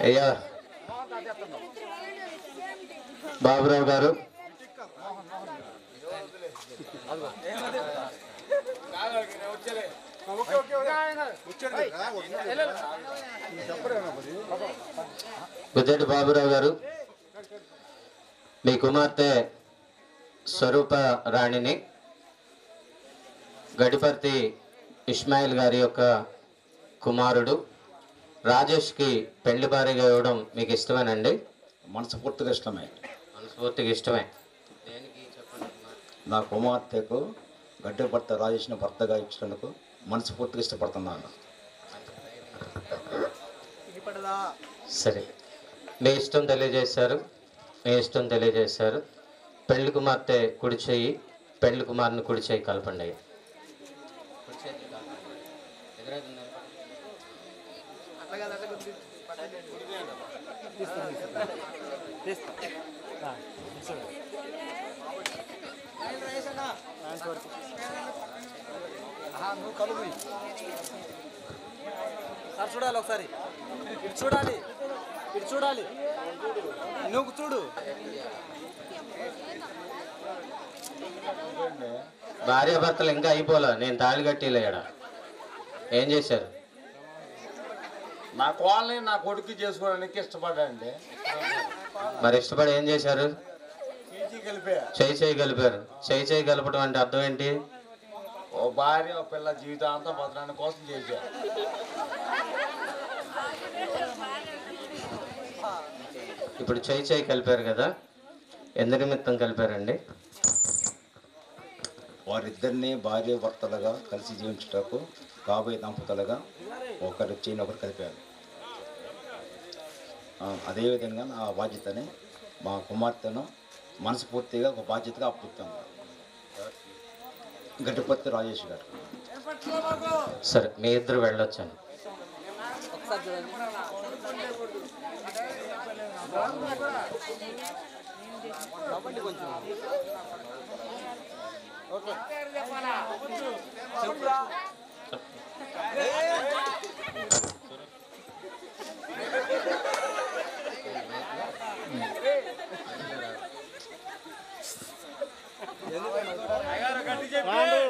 అయ్యా బాబురావు గారు, గుద్దెటి బాబురావు గారు, మీ కుమార్తె స్వరూప రాణిని గడిపర్తి ఇస్మాయిల్ గారి యొక్క కుమారుడు రాజేష్కి పెళ్లి భారీగా ఇవ్వడం మీకు ఇష్టమేనండి? మనస్ఫూర్తిగా ఇష్టమే. మనస్ఫూర్తిగా ఇష్టమే. నా కుమార్తెకు గడ్డిపర్తి రాజేష్ని భర్తగా ఇచ్చినందుకు మనస్ఫూర్తిగా ఇష్టపడుతున్నాను. సరే, మీ ఇష్టం తెలియజేశారు, మీ ఇష్టం తెలియజేశారు. పెళ్లి కుమార్తె కుడి చెయ్యి, పెళ్లి కుమారుని కుడి చెయ్యి కలపండి. సార్ చూడాలి, ఒకసారి ఇటు చూడాలి, ఇటు చూడాలి, నువ్వు చూడు. భార్యాభర్తలు ఇంకా అయిపోలే, నేను తాళి కట్టిలేడా. ఏం చేశారు? నా కోళ్ళని నా కొడుకు చేసుకోవడానికి ఇష్టపడండి. మరి ఇష్టపడి ఏం చేశారు? చేయి చేయి కలిపారు. చేయి చేయి కలపడం అంటే అర్థం ఏంటి? ఓ భార్య ఓ పిల్ల జీవితాంతం బతకడానికి కోసం చేశారు. ఇప్పుడు చేయి చేయి కలిపారు కదా, ఎందు నిమిత్తం కలిపారండి? వారిద్దరిని భార్య భర్తలుగా కలిసి జీవించుటకు కాబోయే దంపతులుగా ఒకరి చేయని ఒకరు కలిపారు. అదేవిధంగా నా బాధ్యతని మా కుమార్తెను మనస్ఫూర్తిగా ఒక బాధ్యతగా అప్పుతాను. గడ్డిపత్తి రాజేష్ గారు. సరే, మీ ఇద్దరు వెళ్ళొచ్చండి.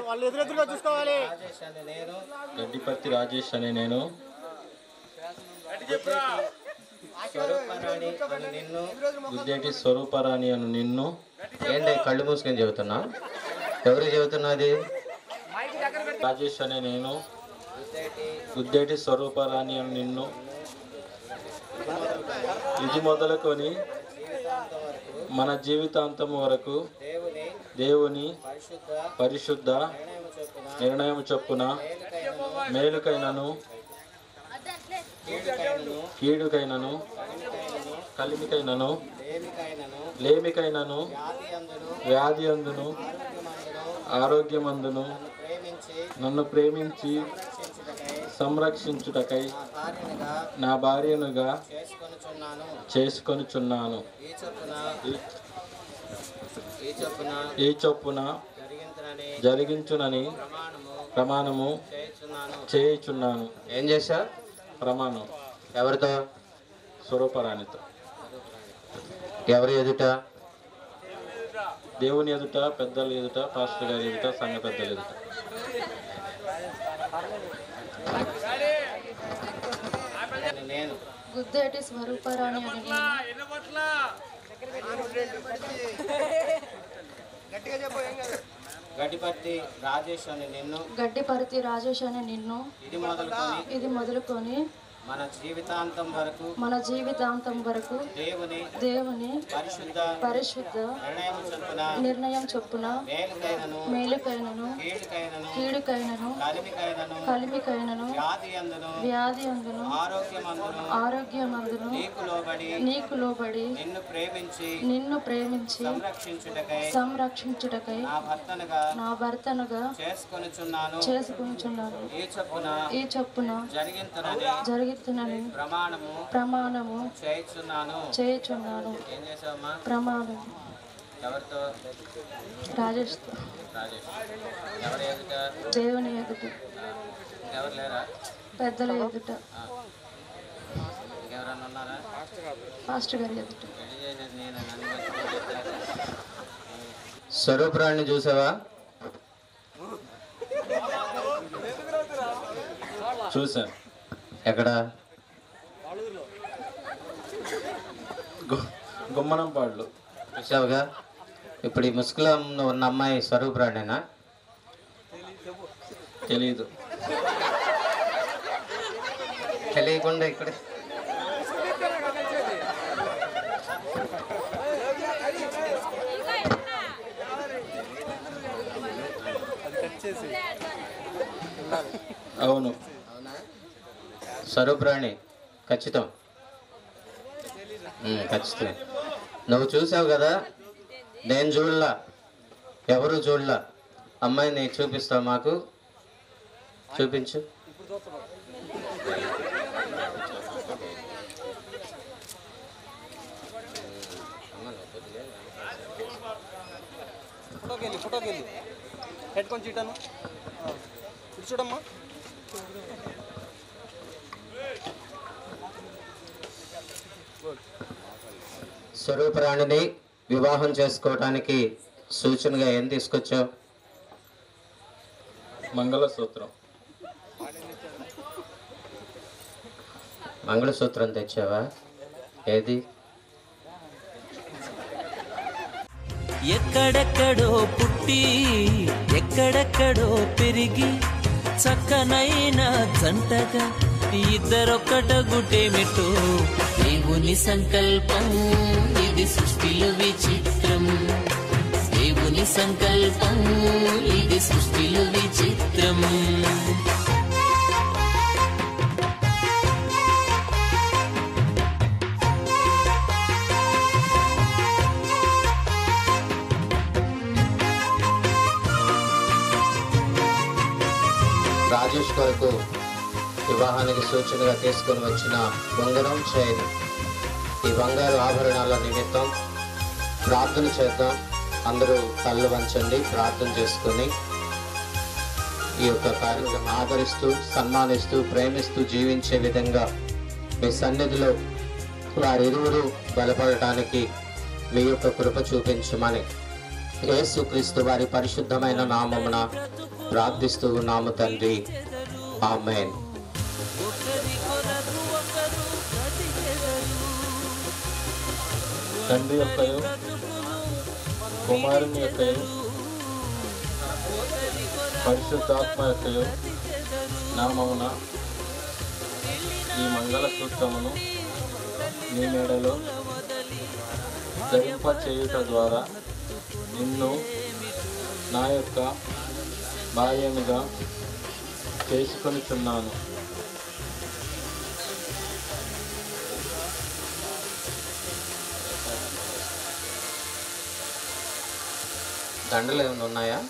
వాళ్ళు ఎదురెదురుగా చూసుకోవాలి. గడ్డిపర్తి రాజేష్ అనే నేను గుద్దేటి స్వరూపరాణి అను నిన్ను. ఏంటి కళ్ళు మూసుకొని చెబుతున్నా? ఎవరికి చెబుతున్నది? రాజేష్ అనే నేను గుద్దేటి స్వరూపరాణి అను నిన్ను ఇది మొదలుకొని మన జీవితాంతం వరకు దేవుని పరిశుద్ధ నిర్ణయం చొప్పున మేలుకైనను కీడుకైనను కలిమికైనను లేమికైనను వ్యాధి అందును ఆరోగ్యమందును నన్ను ప్రేమించి సంరక్షించుటకై నా భార్యనుగా చేసుకొనుచున్నాను. ఈ చొప్పున జరిగించునని ప్రమాణము చేయుచున్నాను. ఏం చేశా? ప్రమాణం. ఎవరితో? స్వరూపరాణితో. ఎవరి ఎదుట? దేవుని ఎదుట, పెద్దల ఎదుట, పాస్టర్ గారి ఎదుట, సంఘ పెద్దల ఎదుట. నేను గుద్దేటి స్వరూపరాణి అని గడ్డిపర్తి రాజేష్ అని నిన్ను గడ్డిపర్తి రాజేష్ అని నిన్ను ఇది మొదలుకొని మన జీవితాంతం వరకు దేవుని పరిశుద్ధ నిర్ణయం చొప్పున మేలుకైనను కీడుకైనను కలిమికైనను వ్యాధి అందును ఆరోగ్యమందును నీకు లోబడి నిన్ను ప్రేమించి సంరక్షించుటకై నా భర్తనుగా చేసుకొనుచున్నాను. ఈ చొప్పున జరుగుతున్నని ప్రమాణము చేయుచున్నాను. ప్రమాణం రాజేష్తో దేవుని ఎదుట పెద్దల ఎదుట పాస్టర్ గారి ఎదుట. స్వరూపురాన్ని చూసావా? చూశాను. ఎక్కడ? గుమ్మనంపాడులో. చూసావుగా? ఇప్పుడు ఈ ముసుగులో ఉన్న అమ్మాయి స్వరూపురాణేనా? తెలీదు. తెలియకుండా ఇక్కడ అవును. స్వరూపురాణి ఖచ్చితం. ఖచ్చితంగా. నువ్వు చూసావు కదా, నేను చూడలా, ఎవరు చూడలా. అమ్మాయిని చూపిస్తావు మాకు? చూపించు. ఫోటోకి వెళ్ళి పెట్టుకొని చీటాను ఇది చూడమ్మా. స్వరూపరాణిని వివాహం చేసుకోవడానికి సూచనగా ఏం తీసుకొచ్చావు? మంగళసూత్రం. మంగళసూత్రం తెచ్చావా? ఏది? ఎక్కడెక్కడో పుట్టి ఎక్కడెక్కడో పెరిగి చక్కనైన జంటగా ఇద్దరొక్కట గుటేమిటో దేవుని సంకల్పం ఇది సృష్టిలో విచిత్రం. దేవుని సంకల్పం ఇది సృష్టిలో విచిత్రం. రాజేష్ కొరకు వివాహానికి సూచనగా తీసుకొని వచ్చిన ఉంగరం, చైన్, ఈ బంగారు ఆభరణాల నిమిత్తం ప్రార్థన చేద్దాం. అందరూ కళ్ళు వంచండి, ప్రార్థన చేసుకుని ఈ యొక్క కార్యక్రమం ఆదరిస్తూ, సన్మానిస్తూ, ప్రేమిస్తూ జీవించే విధంగా మీ సన్నిధిలో వారిరువురు బలపడటానికి మీ యొక్క కృప చూపించమని యేసుక్రీస్తు వారి పరిశుద్ధమైన నామమున ప్రార్థిస్తూ ఉన్నాము తండ్రి. ఆమేన్. తండ్రి యొక్కయు కుమారుని యొక్కయు పరిశుద్ధాత్మ యొక్కయు నామమున ఈ మంగళసూత్రమును నీ మెడలో ధరింప చేయుట ద్వారా నిన్ను నా యొక్క భార్యనిగా చేసుకొనిచున్నాను. దండలు ఏమైనా ఉన్నాయా?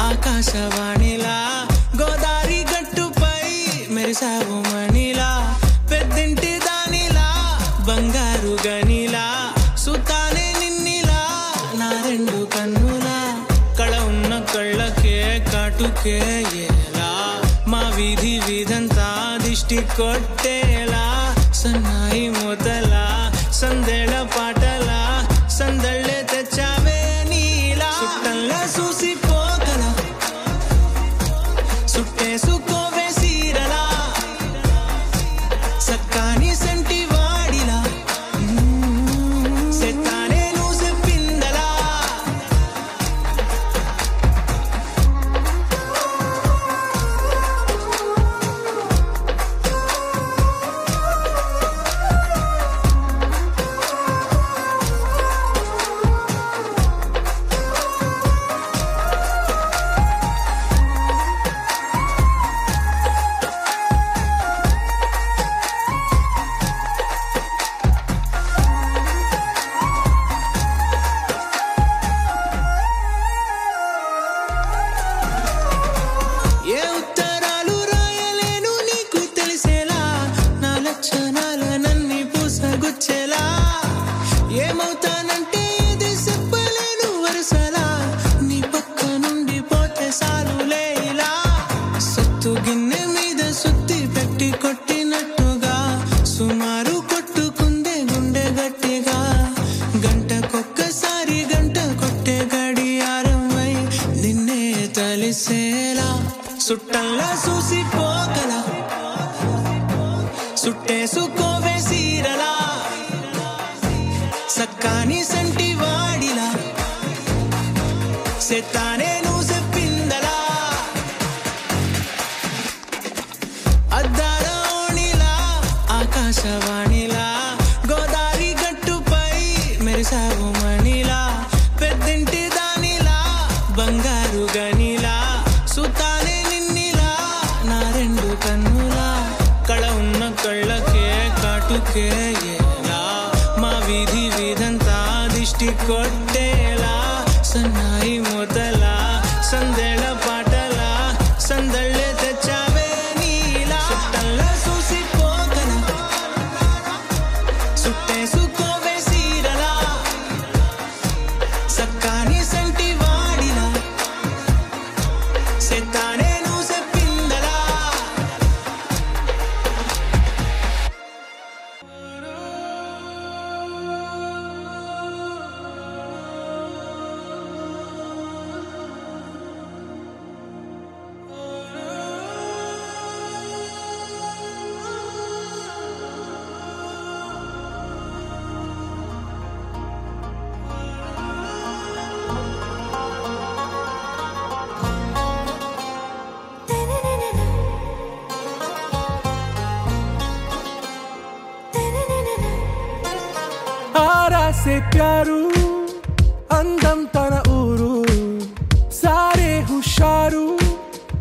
ఆకాశవాణిలా గోదారి గట్టుపై మెరిసావు మణిలా పెద్దింటి దానిలా బంగారు గనిలా సుతానే నిన్నిలా నా రెండు కన్నులా కళ ఉన్న కళ్ళకే కాటుకే ఎలా మా వీధి వీధంతా దిష్టి కొట్టేలా సన్నాయి మూతలా సందేళ పాటలా సందళ్ళే తెచ్చావే నీలా సుట్టల్లా చూసిపోగల సుట్టేసుకోవే సీరలా సక్కాని సంటి వాడిలా సెత్తానే నువ్వు చెప్పిందలా ఏ ఉత్తరాలు రాయలేను నీకు తెలిసేలా నా లక్షణాలనన్నీ పూసగుచ్చేలా ఏమవుతానంటే ఇది చెప్పలేను వరుసలా నీ పక్క నుండి పోతే సాలులే ఇలా సత్తు గిన్నె మీద సుత్తి పెట్టి కొట్టినట్టుగా సుమారు కొట్టుకుందే గుండె గట్టిగా గంటకొక్కసారి గంట కొట్టే గడియారమై నిన్నే తలిసేలా సుట్టల్లా చూసిపోగల సుట్టేసుకోవే సీరలా సక్కాని సంటి వాడిలా సెత్తానే నువ్వు చెప్పిందలా అద్దాల ఓణిలా ఆకాశవాణిలా గోదారి గట్టుపై మెరిసావు మణిలా పెద్దింటి దానిలా బంగారు గనిలా సుతానే నిన్నిలా నా రెండు కన్నులా కళ ఉన్న కళ్ళకే కాటుకే ఎలా మా వీధి వీధంతా దిష్టి కొట్టేలా సన్నాయి మూతలా సందేళ పాటలా సందళ్ళే తెచ్చావే నీలా సుట్టల్లా చూసిపోగల చుట్టేసుకోవే సీరలా సక్కాని సంటి వాడిలా సెత్తానే నువ్వు చెప్పిందలా से प्यारू అందం తన ఊరు సారే హుషారు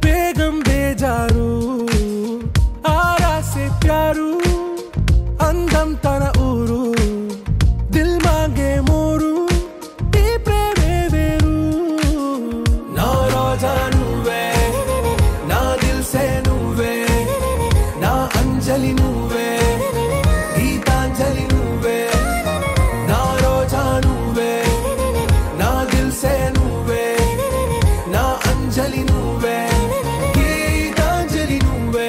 బేగం బేజారు ఆరా से प्यारू అందం తన ఊరు దిల్ మాంగే మోరు ఈ ప్రేమే వేరు నా రోజా నువ్వే నా దిల్ సే నువ్వే నా అంజలి నువ్వే గీతాంజలి నువ్వే అంజలి నువ్వే గీతాంజలి నువ్వే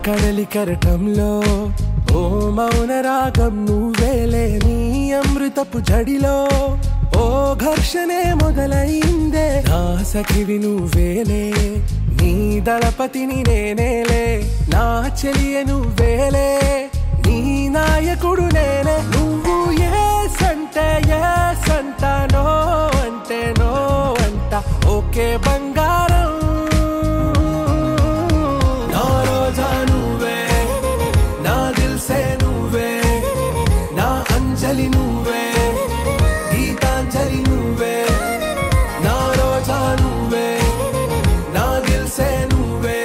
కడలి కరటంలో ఓ మౌన రాగం నువ్వేలే నీ అమృతపు జడిలో ఓ ఘర్షణే మొదలైందే నా సఖివి నువ్వేలే నీ దళపతిని నేనేలే నా చెలియ నువ్వేలే నీ నాయకుడు నేనే నువ్వు ఏ సంట నో అంటే నో అంట ఓకే బంగారం అంజలి నువ్వే గీతాంజలి నువ్వే నా రోజా నువ్వే నా దిల్ సే నువ్వే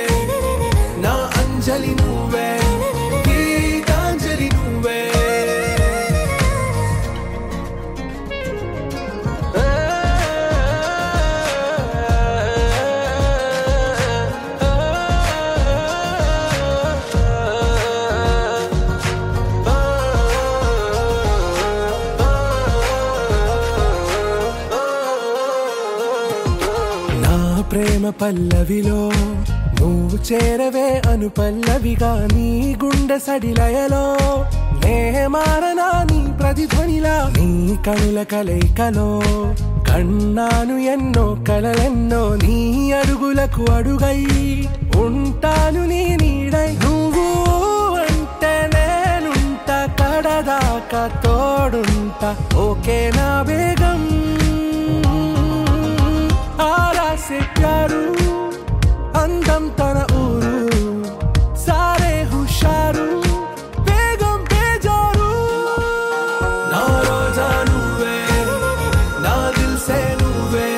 నా అంజలి నువ్వే గీతాంజలి నువ్వే ప్రేమ పల్లవిలో నువ్వు చేరవే అను పల్లవిగా నీ గుండె సడిలయలో నే మారనా నీ ప్రతిధ్వనిలా నీ కనుల కలయికలో కన్నాను ఎన్నో కలలెన్నో నీ అడుగులకు అడుగై ఉంటాను నీ నీడై నువ్వు అంటే నేనుంట కడదాకా తోడుంటా ఓకే నా బేగం ఆరా से प्यारू అందం తన ఊరు సారే హుషారు బేగం బేజారు నా రోజా నువ్వే నా దిల్ సే నువ్వే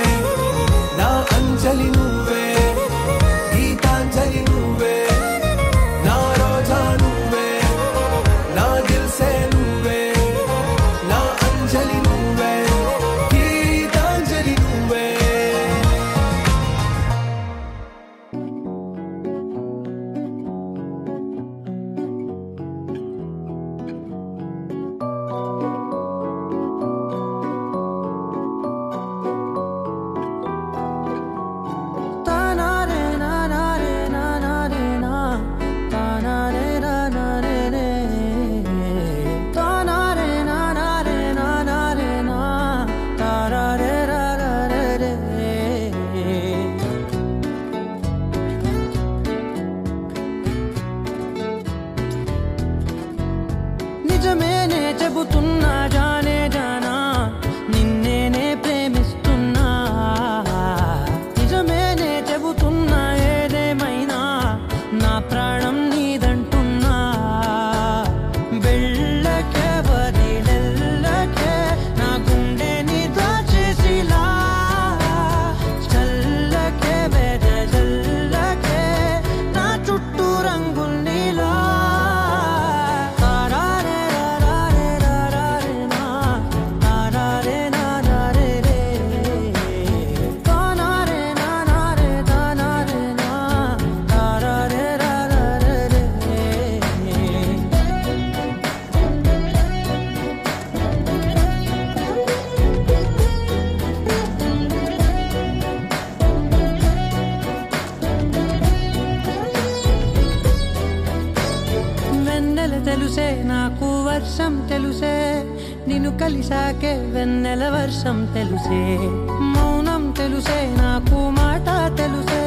నా అంజలి నువ్వే గీతాంజలి నువ్వే నా రోజా నువ్వే నా దిల్ సే నువ్వే నా అంజలి నువ్వే గీతాంజలి నువ్వే నిజమేనే చెబుతున్నా జానే జానా నిన్నేనే ప్రేమిస్తున్నా నిజమేనే చెబుతున్నా ఏదేమైనా నా ప్రాణం నీదంటున్నా తెలుసే నాకు వర్షం తెలుసే నిన్ను కలిసాకే వెన్నెల వర్షం తెలుసే మౌనం తెలుసే నాకు మాట తెలుసే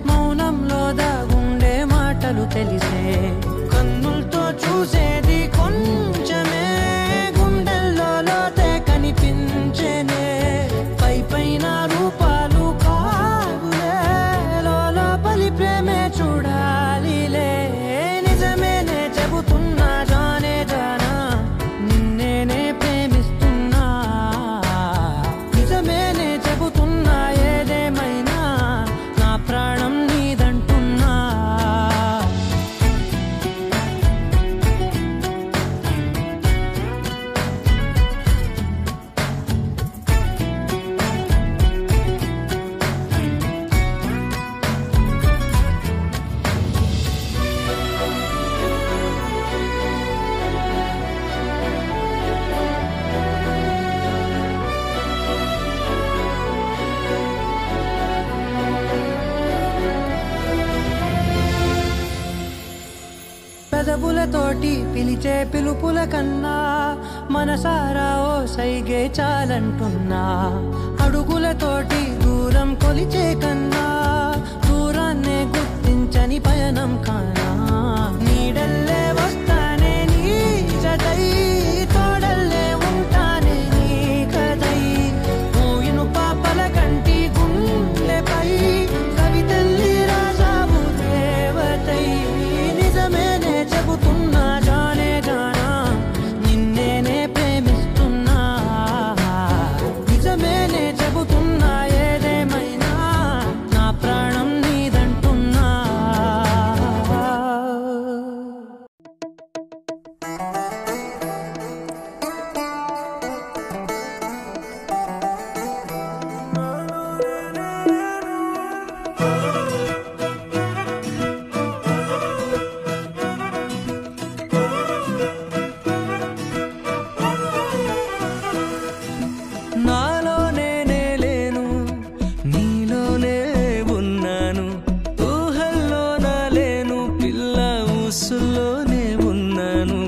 మౌనంలో దాగుండే మాటలు తెలిసే కన్నులతో చూసేది కొంచెమే గుండెల్లో లోతే కనిపించేనే పై పైన రూపాలు కాదులే లోపలి ప్రేమే చూడాలిలే నిజమేనే చెబుతున్నా జానే జానా నిన్నేనే ప్రేమిస్తున్నా నిజమేనే చెబుతున్నా ఏదేమైనా నా ప్రాణం నీదంటున్నా పెదవులతోటి పిలిచే పిలుపుల కన్నా మనసారా ఓ సైగే చాలంటున్నా అడుగులతోటి దూరం కొలిచే కన్నా దూరాన్నే గుర్తించని పయనం కానా నీడల్లే వస్తానే నీ జతై తోడల్లే ఉంటానే నీ కదై మూయిను పాపల కంటి గుండెపై కవితల్లి రాజావు దేవతై నిజమేనే చెబుతున్నా జానే జానా నిన్నేనే ప్రేమిస్తున్నా నిజమేనే చెబుతున్నా ఏదేమైనా నా ప్రాణం నీదంటున్నా నాలోనే లేను నీలోనే ఉన్నాను ఊహల్లో నా లేను పిల్ల ఊసుల్లోనే ఉన్నాను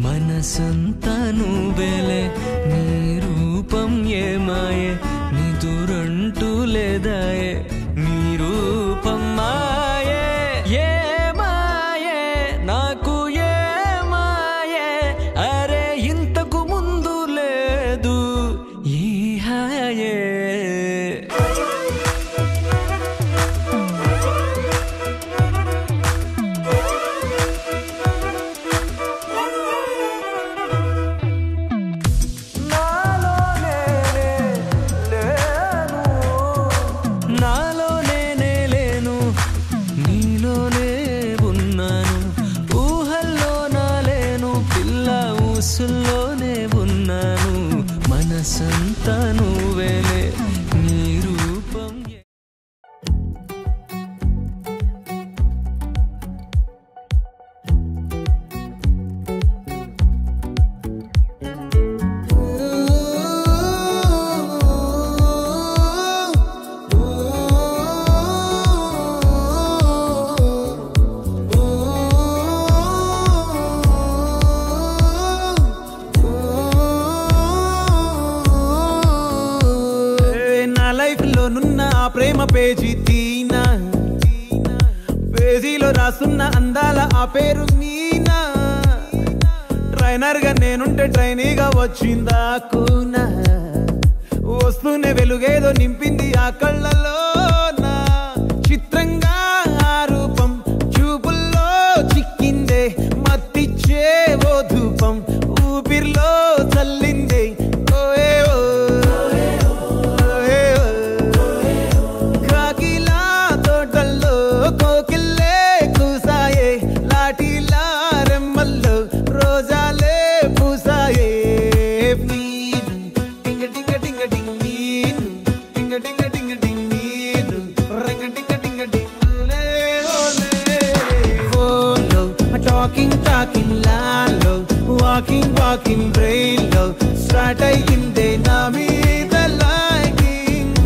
మనసంతా నువ్వేలే నీ రూపం ఏమాయే నిదురంటూ లేదాయే నీ రూపం మాయే ఏ మాయే నాకు ఏ మాయే అరే ఇంతకు ముందు లేదు ఈ హాయే నాలోనే లేను నీలోనే ఉన్నాను ఊహల్లో నా లేను పిల్ల ఊసుల్లోనే ఉన్నాను మనసంతా నువ్వేలే నీ రూపం నా లైఫ్ లో నున్న ఆ ప్రేమ పేజీ తీనా పేజీలో రాసున్న అందాల ఆ పేరు మీనా ట్రైనర్ గా నేనుంటే ట్రైనీగా వచ్చిందా కూనా వస్తూనే వెలుగేదో నింపింది ఆ కళ్ళలో చిత్రంగా ఆ రూపం చూపుల్లో చిక్కిందే మత్తిచ్చే ఓ ధూపం ఊపిరిలో చల్లిందే ఓయే ఓ కాకిలా తోటల్లో కోకిల్లే కూసాయే లాఠీలా రెమ్మల్లో రోజాలే పూసాయే టింగ టింగ టింగ టింగ్ నీను టింగ టింగ టింగ టింగ్ నీను రంగ టింగ టింగ టింగులే ఓలే ఫోన్లో టాకింగ్ లాలో వాకింగ్ బ్రెయిన్లో స్టార్ట్ అయ్యిందే నా మీద లైకింగ్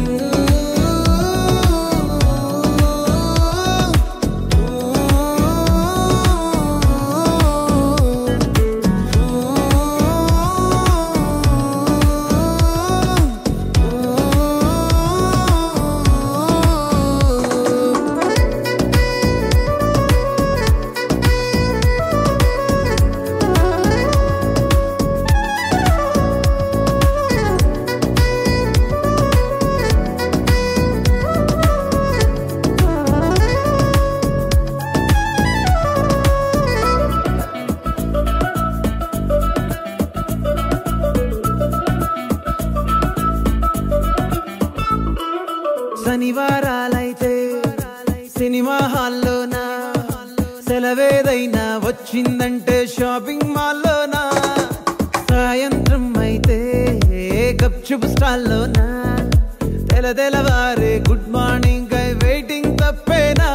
శనివారాలైతే సినిమా హాల్లోనా, సెలవేదైనా వచ్చిందంటే షాపింగ్ మాల్లోనా, సాయంత్రం అయితే గప్చుప్ స్టాల్లోనా, తెలవారే గుడ్ మార్నింగ్ వెయిటింగ్ తప్పేనా,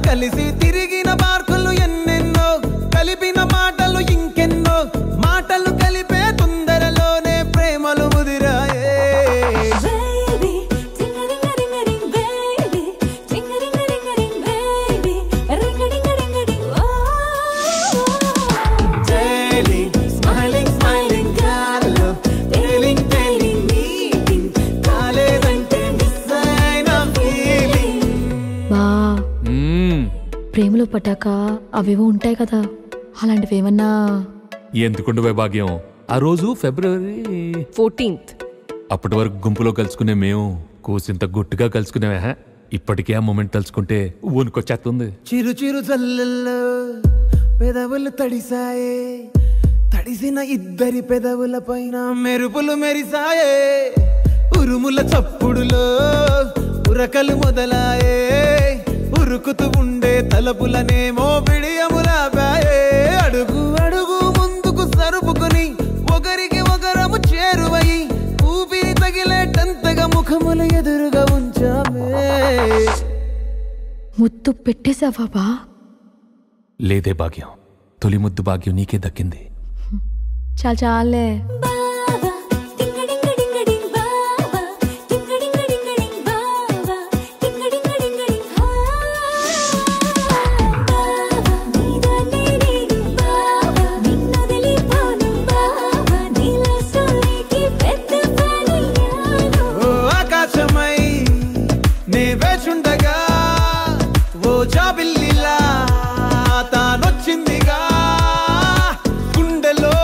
కలిసి తిరిగిన పార్కులు ఎన్నెన్నో, కలిపిన మాటలు ఇంకెన్నో, మాటలు కలిపే తొందరలోనే ప్రేమలు ముదిరాయే. ప్రేమలో పట్టాక అవేవో ఉంటాయి కదా, అలాంటివి ఏమన్నా? ఎందుకుండే భాగ్యం, ఆ రోజు February 14th. అప్పటి వరకు గుంపులో కలుసుకునే మేము కూసింత గుట్టుగా కలుసుకునేవా. ఇప్పటికే ఆ మూమెంట్ తలుచుకుంటే ఊనుకొచ్చేస్తుంది. చిరు చిరు చల్లల్లో పెదవులు తడిసాయే, తడిసిన ఇద్దరి పెదవుల పైన మెరుపులు మెరిసాయే, ఉరుముల చప్పుడులో ఉరకలు మొదలాయే, ఉరుకుతూ ఉండే తలపులనేమో బిడియములాపాయే, అడుగు అడుగు ముందుకు సరుపుకొని ఒకరికి ఒకరము చేరువై ఊపిరి తగిలేటంతగా ముఖములు ఎదురుగా ఉంచామే. ముద్దు పెట్టేశావా బా? లేదే భాగ్యం, తొలి ముద్దు భాగ్యం నీకే దక్కింది. చాలే. ఆకాశమై నే వేచుండగా ఓ జాబిల్లిలా తానొచ్చిందిగా, గుండెలో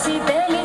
చూసి తేలి